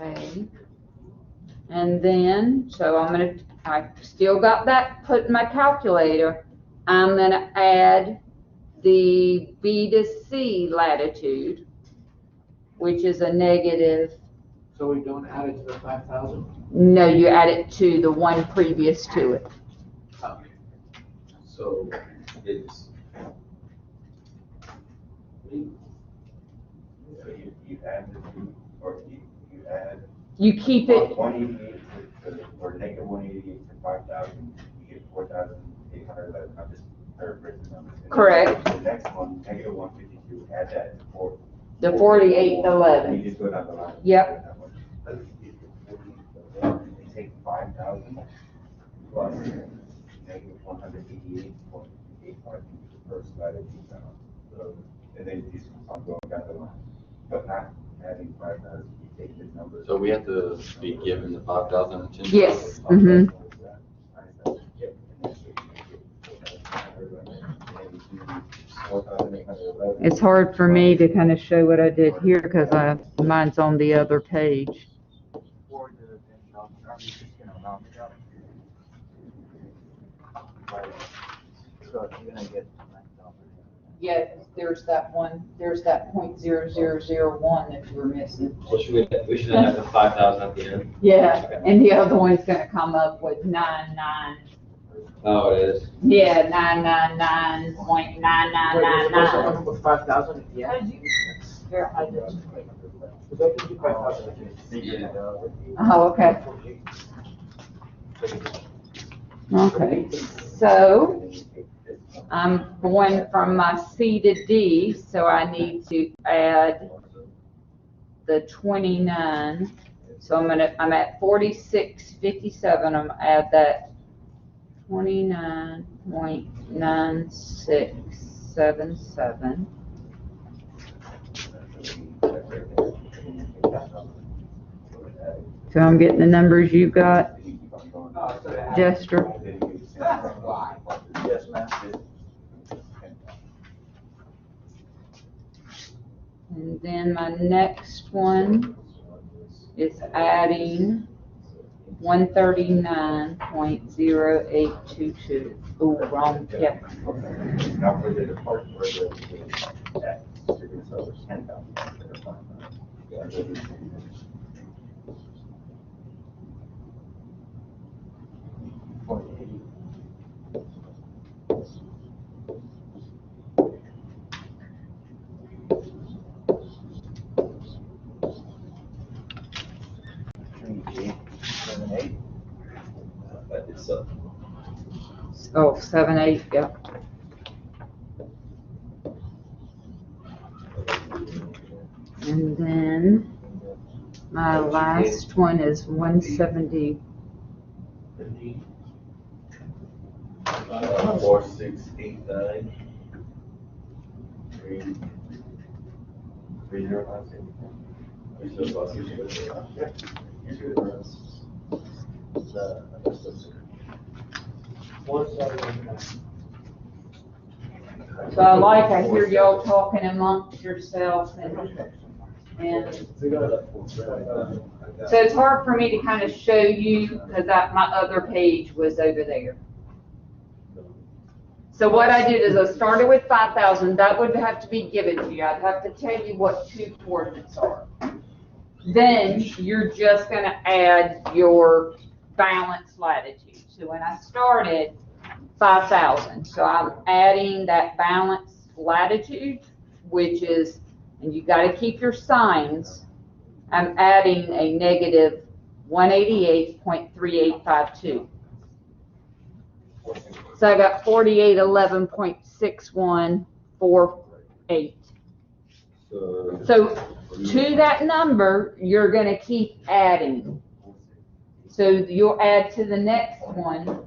okay. And then, so I still got that put in my calculator. I'm gonna add the B to C latitude, which is a negative, So we don't add it to the 5,000? no, you add it to the one previous to it. So it's. So you add the two, or you add. You keep it, 188 or negative 188 to 5,000, you get 4,811. I'm just paraphrasing numbers. And then Correct. The next one, negative 152, add that to the 4811. You just go down the line. Yep. You take 5,000 plus negative 188.85 per latitude balance. So, and then you just keep going down the line, but not adding 5,000. You take the number. So we have to be given the 5,000 and 10,000? Yes. Mhm. It's hard for me to kind of show what I did here because mine's on the other page. Or the 10,000, are we just gonna round it up? So you're gonna get 9,000. Yeah, there's that .00001 that you were missing. So we should end up with 5,000 at the end? Yeah, Okay. and the other one's gonna come up with 99. Oh, it is? Yeah, 999.9999. With 5,000 at the end? Here, I did. Because I can do 5,000 at the end. Oh, okay. Okay, so I'm going from my C to D, so I need to add the 29. So I'm at 4657, I'm gonna add that 29.9677. So I'm getting the numbers you got, Jester. Yes, ma'am. And then my next one is adding 139.0822. Oh, wrong, yeah. Now for the part where the tax, you're gonna sell it 10,000. That is Oh, 78, yeah. And then my last one is 170. 4689. 3056. You still lost your shit? Yeah. You should have run. So I hear y'all talking amongst yourselves and so it's hard for me to kind of show you because my other page was over there. So what I did is I started with 5,000. That would have to be given to you. I'd have to tell you what two coordinates are. then you're just gonna add your balance latitude. So when I started, 5,000, so I'm adding that balance latitude, which is, and you gotta keep your signs, I'm adding a negative 188.3852. So I got 4811.6148. So to that number, you're gonna keep adding. So you'll add to the next one.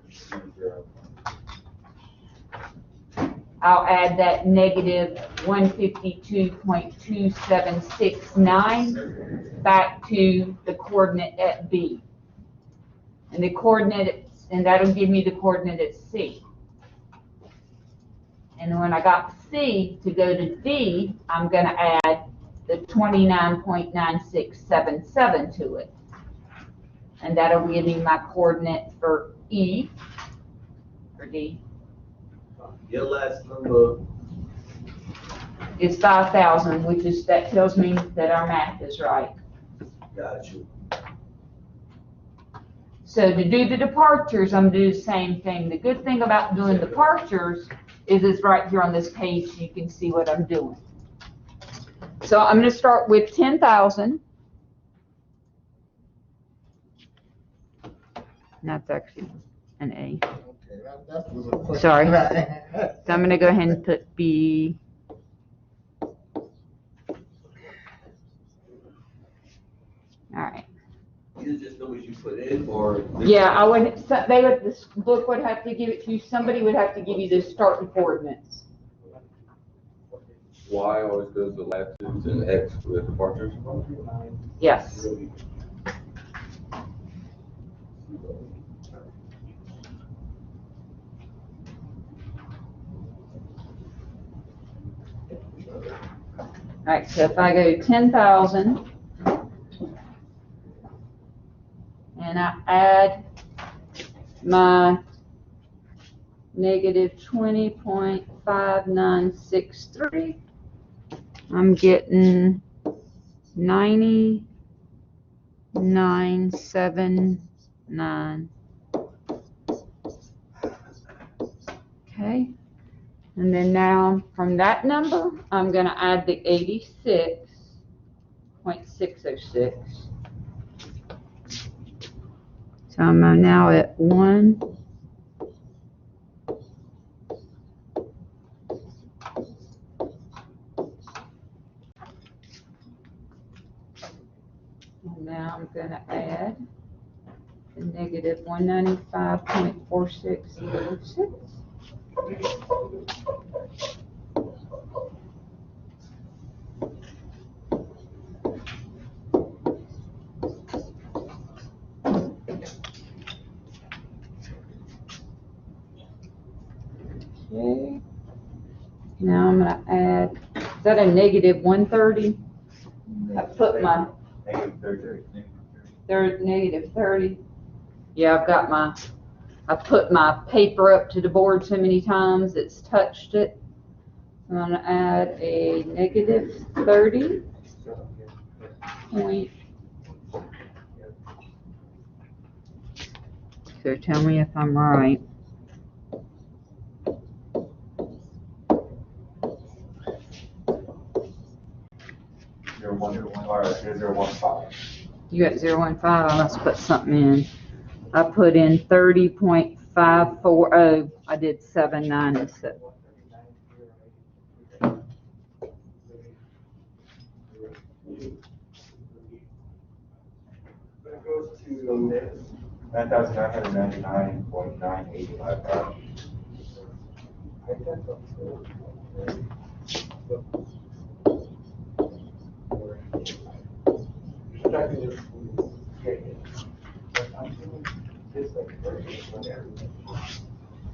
I'll add that negative 152.2769 back to the coordinate at B. And the coordinate, and that'll give me the coordinate at C. And when I got C to go to D, I'm gonna add the 29.9677 to it. And that'll give me my coordinate for E, for D. Your last number, Is 5,000, which is, that tells me that our math is right. got you. So to do the departures, I'm gonna do the same thing. The good thing about doing departures is it's right here on this page, so you can see what I'm doing. So I'm gonna start with 10,000. That's actually an A. Okay, that was a question. Sorry. So I'm gonna go ahead and put B. All right. These are just numbers you put in, or? Yeah, I would, so they would, this book would have to give it to you, somebody would have to give you the starting coordinates. Y always goes to latitudes and X with departures. Yes. All right, so if I go 10,000 and I add my negative 20.5963, I'm getting 90,979. Okay. And then now from that number, I'm gonna add the 86.606. So I'm now at 1. And now I'm gonna add the negative 195.4606. Okay. Now I'm gonna add, is that a negative 130? I put my negative 30. Yeah, I've got I put my paper up to the board so many times it's touched it. I'm gonna add a negative 30 point. So tell me if I'm right. You got 015, I must put something in. I put in 30.540, I did 79 instead. That goes to 9,999.9855.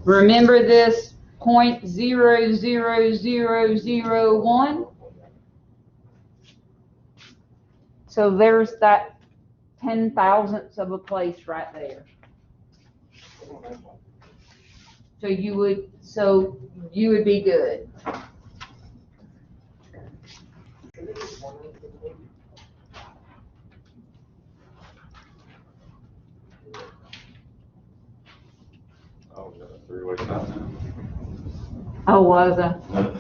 Remember this 0.00001? So there's that 10,000ths of a place right there. So you would be good. Oh, was it?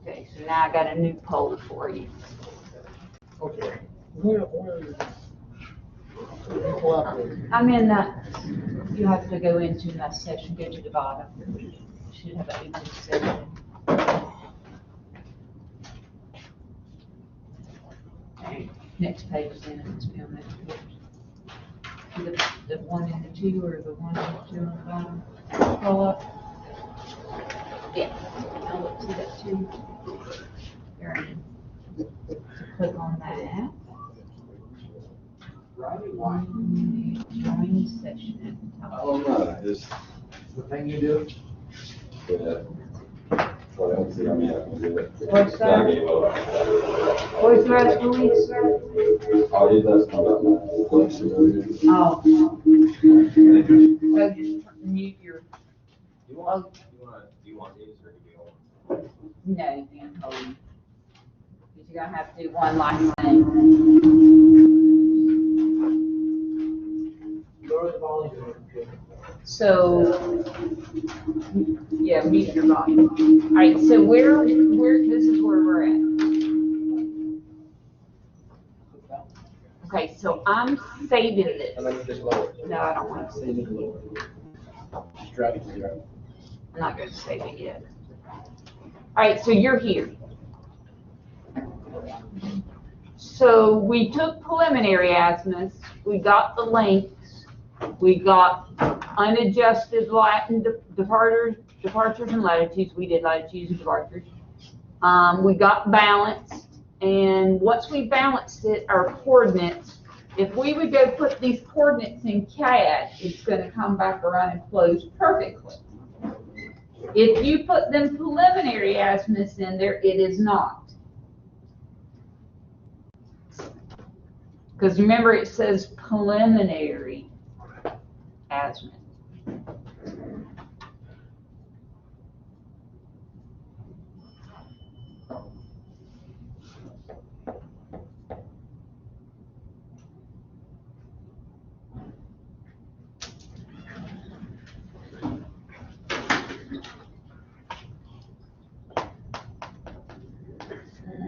Okay, so now I got a new poll for you. Okay. Where is this? You pull out the- I'm in that, you have to go into that section, go to the bottom. Should have an open section. Okay, next page then, it's film next page. The one and the two, or the one and the two on the bottom, pull up. Yeah, now look to that two. There, so click on that. Join session at the I top. don't know, just, The thing you do? yeah. What else did I mean, I can do it. What's that? I gave up. What's the rest of the week? Oh, yeah, that's not that much. Flexibility. Oh. So just mute your, Do you want these or do you want? no, you can't hold them. Because you're gonna have to do one last thing. Lower the volume of your computer. So, yeah, mute your volume. All right, so this is where we're at. Okay, so I'm saving this. And then you just lower it. No, I don't want to. So you need to lower it. Just drag it to zero. I'm not gonna save it yet. All right, so you're here. So we took preliminary azimuths, we got the lengths, we got unadjusted Latin departures and latitudes. We did latitudes and departures. We got balanced, and once we balanced it, our coordinates, if we would go put these coordinates in CAD, it's gonna come back around and close perfectly. If you put them preliminary azimuths in there, it is not. Because remember, it says preliminary azimuth.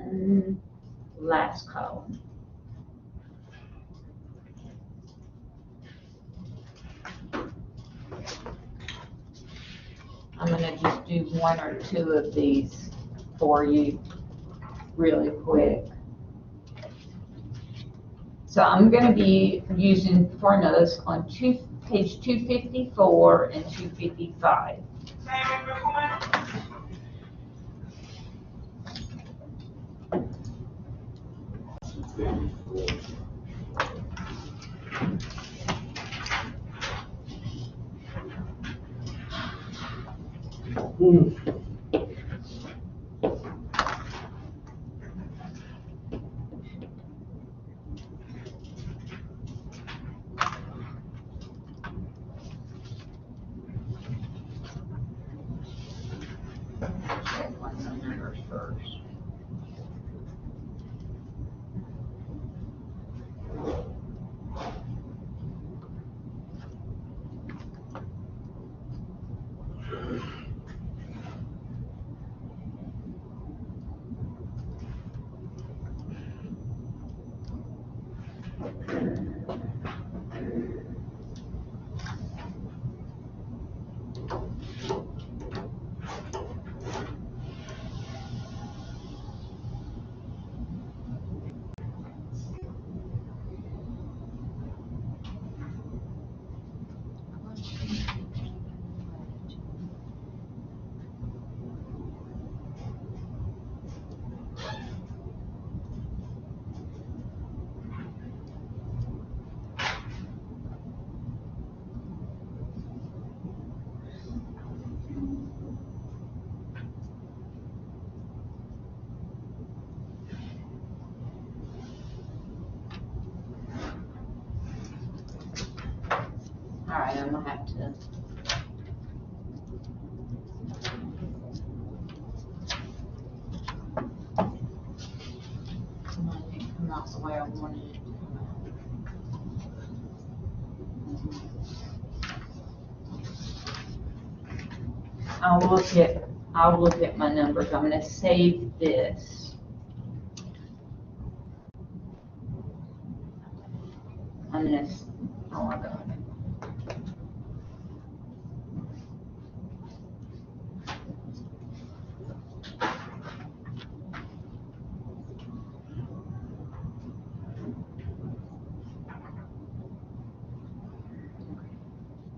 And last column. I'm gonna just do one or two of these for you really quick. So I'm gonna be using formulas on page 254 and 255. Check on some numbers first. out the way I wanted it to come out. I'll look at my numbers. I'm gonna save this. I'm gonna, oh, I got it.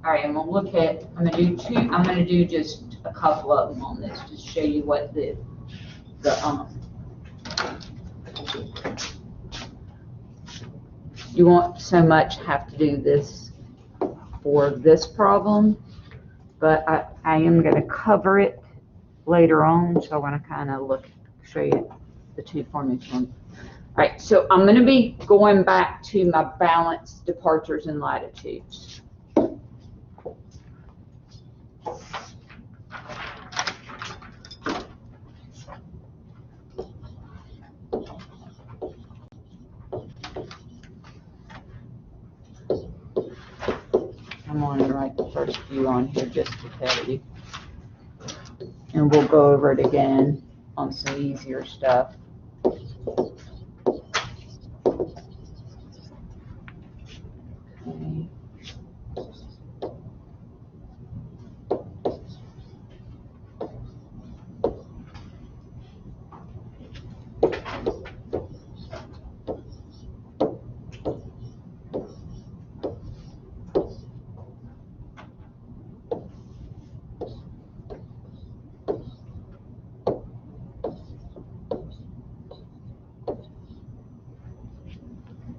All right, I'm gonna do just a couple of them on this, just show you what you won't so much have to do this for this problem, but I am gonna cover it later on, so I wanna kinda show you the two formulas. All right, so I'm gonna be going back to my balanced departures and latitudes. I'm going to write the first few on here just to tell you. And we'll go over it again on some easier stuff. Okay.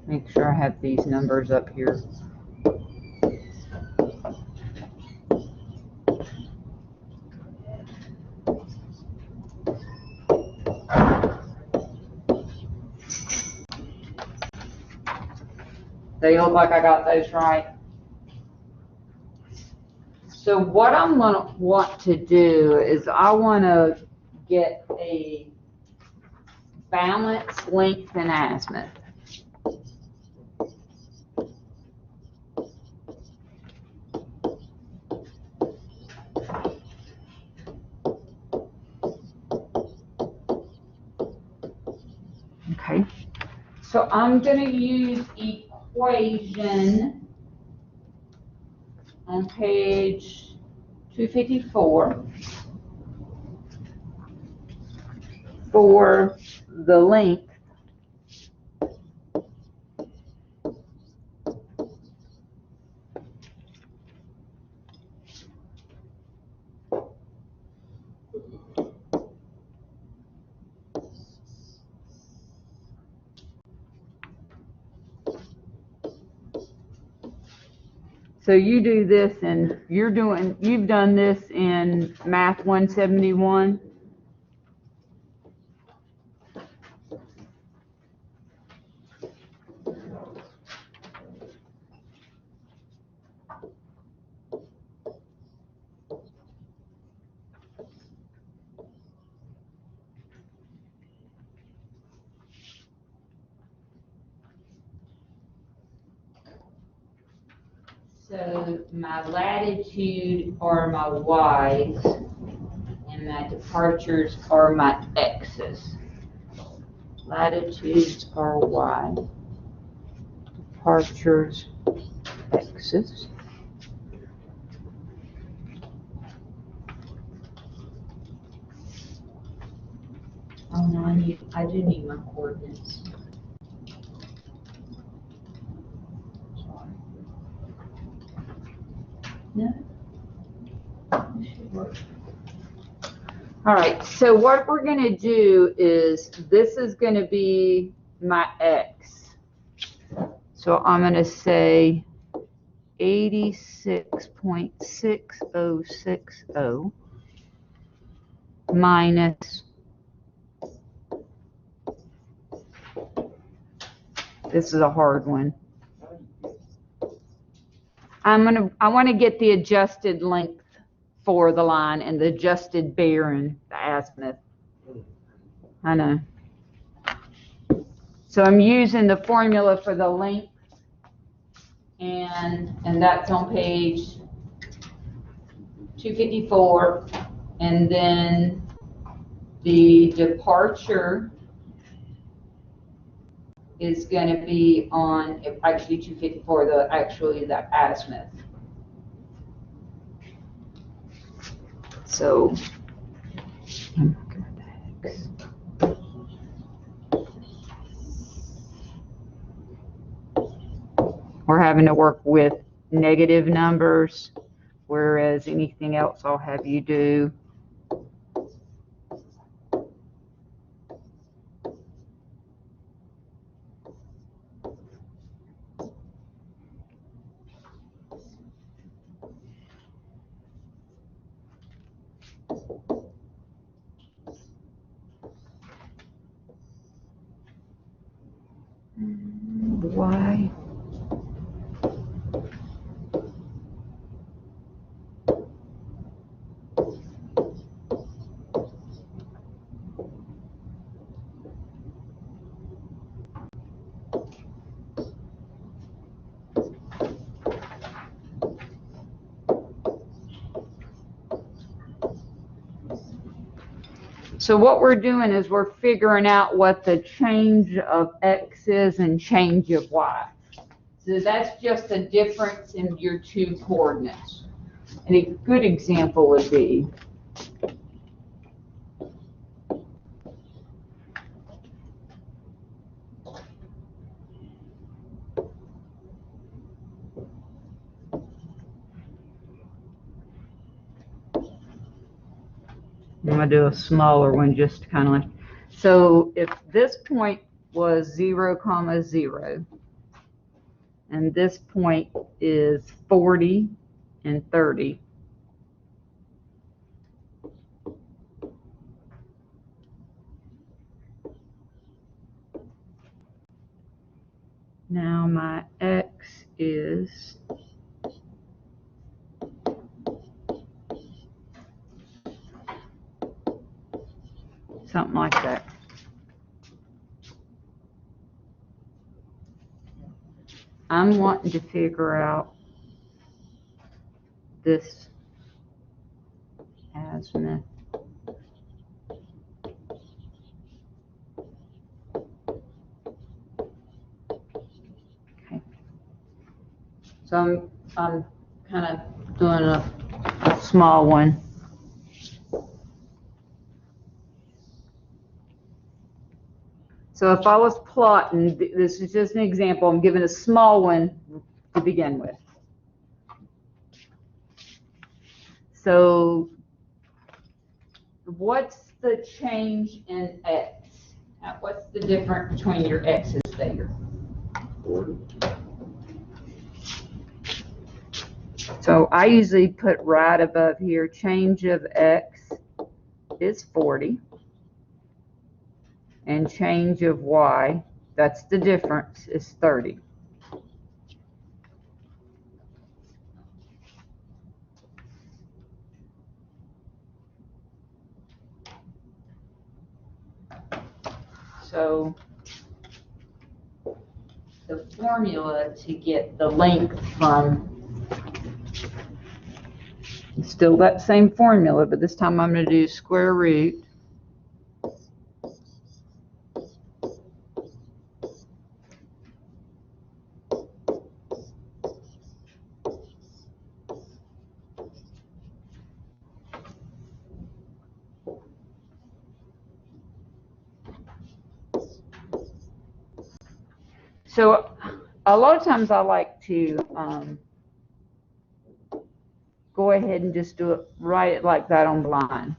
Make sure I have these numbers up here. They look like I got those right. So what I'm gonna want to do is I wanna get a balance, length, and azimuth. Okay, so I'm gonna use equation on page 254 for the length. So you do this and you've done this in Math 171. So my latitude are my y's and my departures are my x's. Latitudes are y, departures x's. Oh no, I do need my coordinates. Sorry. No. It should work. All right, so what we're gonna do is, this is gonna be my x. So I'm gonna say 86.6060 minus, this is a hard one. I want to get the adjusted length for the line and the adjusted bearing, the azimuth. I know. So I'm using the formula for the length, and that's on page 254, and then the departure is going to be on actually 254, actually the azimuth. So we're having to work with negative numbers, whereas anything else I'll have you do. Why? So what we're doing is we're figuring out what the change of x is and change of y. So that's just a difference in your two coordinates. And a good example would be I'm going to do a smaller one just kind of like, so if this point was 0, 0, and this point is 40 and 30, now my x is something like that. I'm wanting to figure out this azimuth. Okay. So I'm kind of doing a small one. So if I was plotting, this is just an example, I'm giving a small one to begin with. So what's the change in x? What's the difference between your x's there? 40. So I usually put right above here, change of x is 40, and change of y, that's the difference, is 30. So the formula to get the length from, still that same formula, but this time I'm going to do square root So a lot of times I like to go ahead and just do it, write it like that on the line.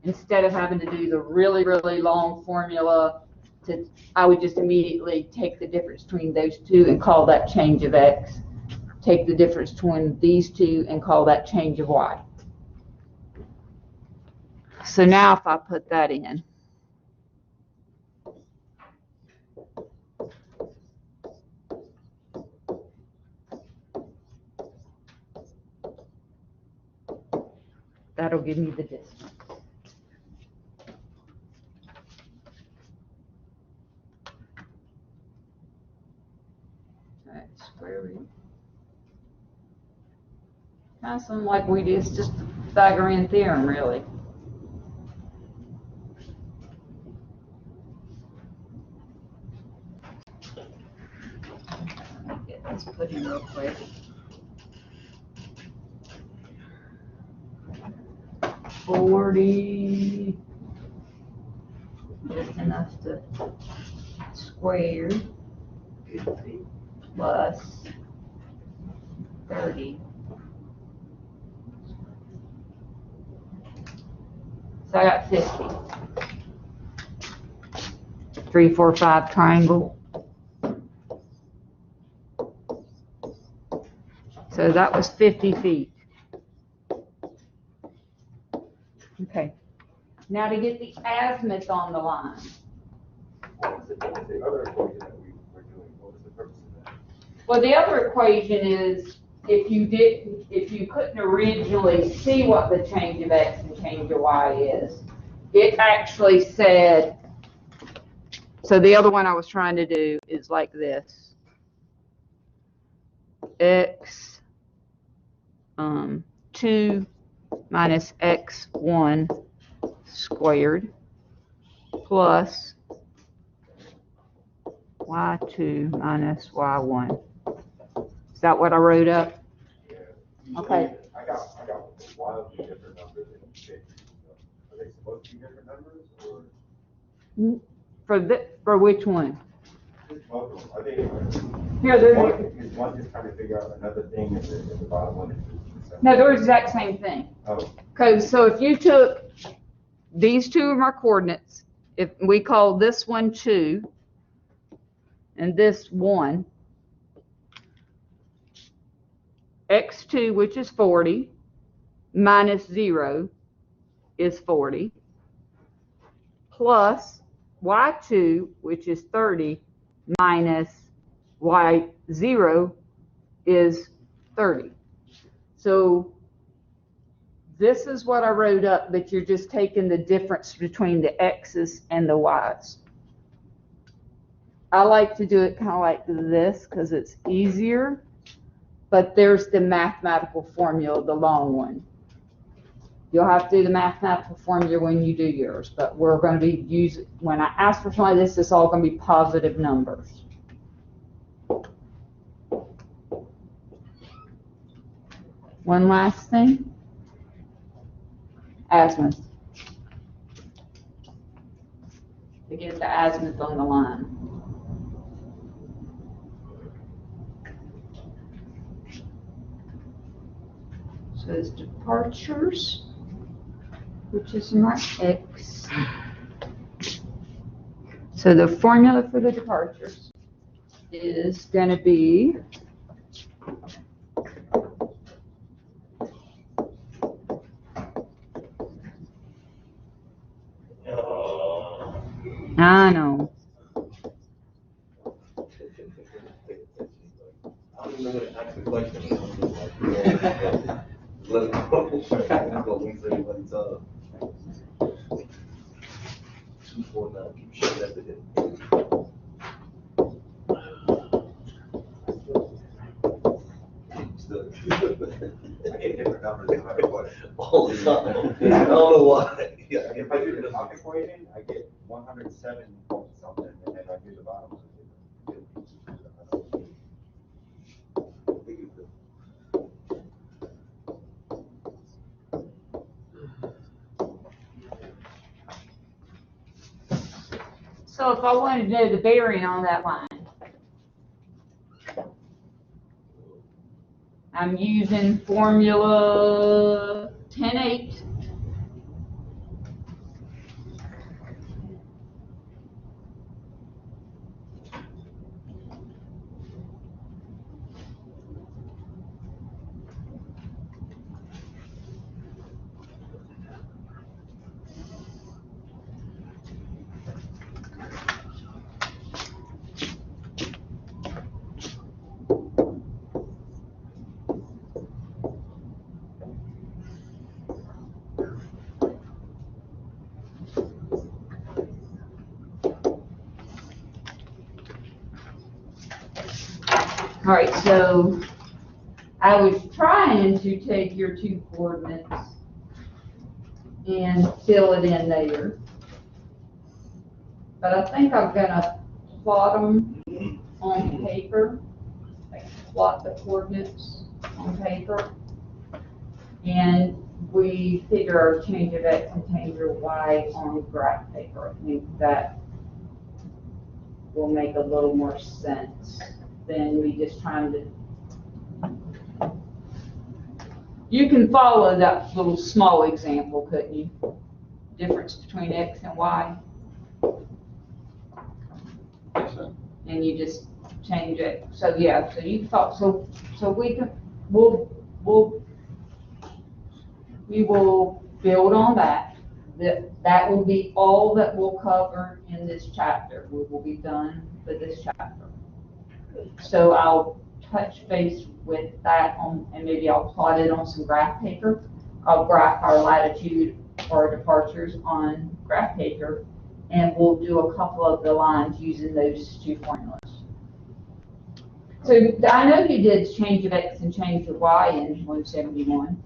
Instead of having to do the really, really long formula, I would just immediately take the difference between those two and call that change of x. Take the difference between these two and call that change of y. So now if I put that in, that'll give me the distance. square root. Kind of something like we do, it's just the Pythagorean theorem, really. Let me get this put in real quick. 40, just enough to square, plus 30. So I got 50. 3, 4, 5 triangle. So that was 50 feet. Okay. Now to get the azimuth on the line. What was the other equation that we were doing? What was the purpose of that? Well, the other equation is if you couldn't originally see what the change of x and change of y is, it actually said, so the other one I was trying to do is like this. X 2 minus x1 squared plus y2 minus y1. Is that what I wrote up? Yeah. Okay. I got wildly different numbers in shape. Are they supposed to be different numbers or? For which one? Just both of them. Are they? Here, Is one just trying to figure out another thing and the bottom one is the same? No, they're the exact same thing. Oh, Because so if you took these two are my coordinates, if we call this one 2 and this 1, x2, which is 40, minus 0 is 40, plus y2, which is 30, minus y0 is 30. So this is what I wrote up, but you're just taking the difference between the x's and the y's. I like to do it kind of like this because it's easier, but there's the mathematical formula, the long one. You'll have to do the mathematical formula when you do yours, but we're going to be using, when I ask for something like this, it's all going to be positive numbers. One last thing. Azimuth. To get the azimuth on the line. So it's departures, which is my x. So the formula for the departures is going to be I know. I don't even know what to ask the question. Let it go. That's what we say when it's 249. Keep showing that to him. Still. I get different numbers no matter what. All the time. I don't know why. Yeah, If I do the top equation, I get 107 point something, and then I do the bottom one. So if I wanted to know the bearing on that line, I'm using formula 10-8. All right, so I was trying to take your 2 coordinates and fill it in there. But I think I'm gonna plot them on paper, like plot the coordinates on paper. And we figure our change of X and change of Y on graph paper. I think that will make a little more sense than me just trying to. You can follow that little small example, couldn't you? Difference between X and Y. And you just change it. So yeah, so you thought, so we can, we will build on that. That will be all that we'll cover in this chapter. We will be done for this chapter. So I'll touch base with that on, and maybe I'll plot it on some graph paper. I'll graph our latitude or departures on graph paper, and we'll do a couple of the lines using those 2 formulas. So I know you did change of X and change of Y in 171.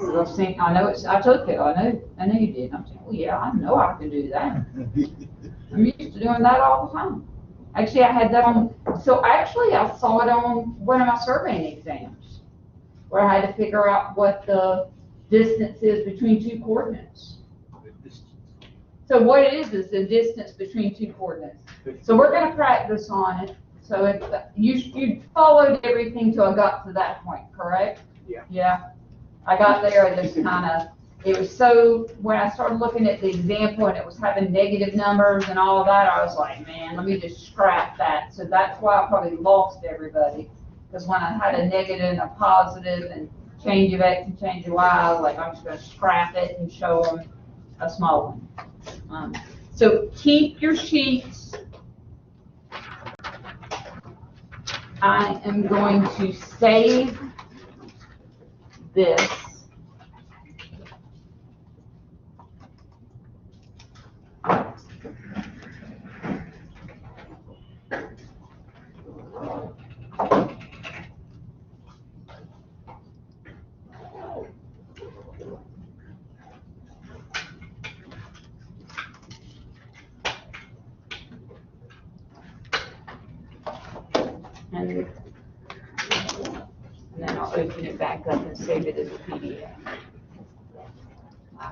I know I took it. I know you did. I'm saying, well, yeah, I know I can do that. I'm used to doing that all the time. Actually, I had that on. So actually, I saw it on one of my surveying exams, where I had to figure out what the distance is between 2 coordinates. So what it is the distance between 2 coordinates. So we're going to practice on it. So if you followed everything till I got to that point, correct? Yeah. Yeah. I got there, I just kind of, it was so, when I started looking at the example and it was having negative numbers and all of that, I was like, man, let me just scrap that. So that's why I probably lost everybody. Because when I had a negative and a positive and change of X and change of Y, I was like, I'm just going to scrap it and show them a small one. So keep your sheets. I am going to save this. And then I'll open it back up and save it as a PDF.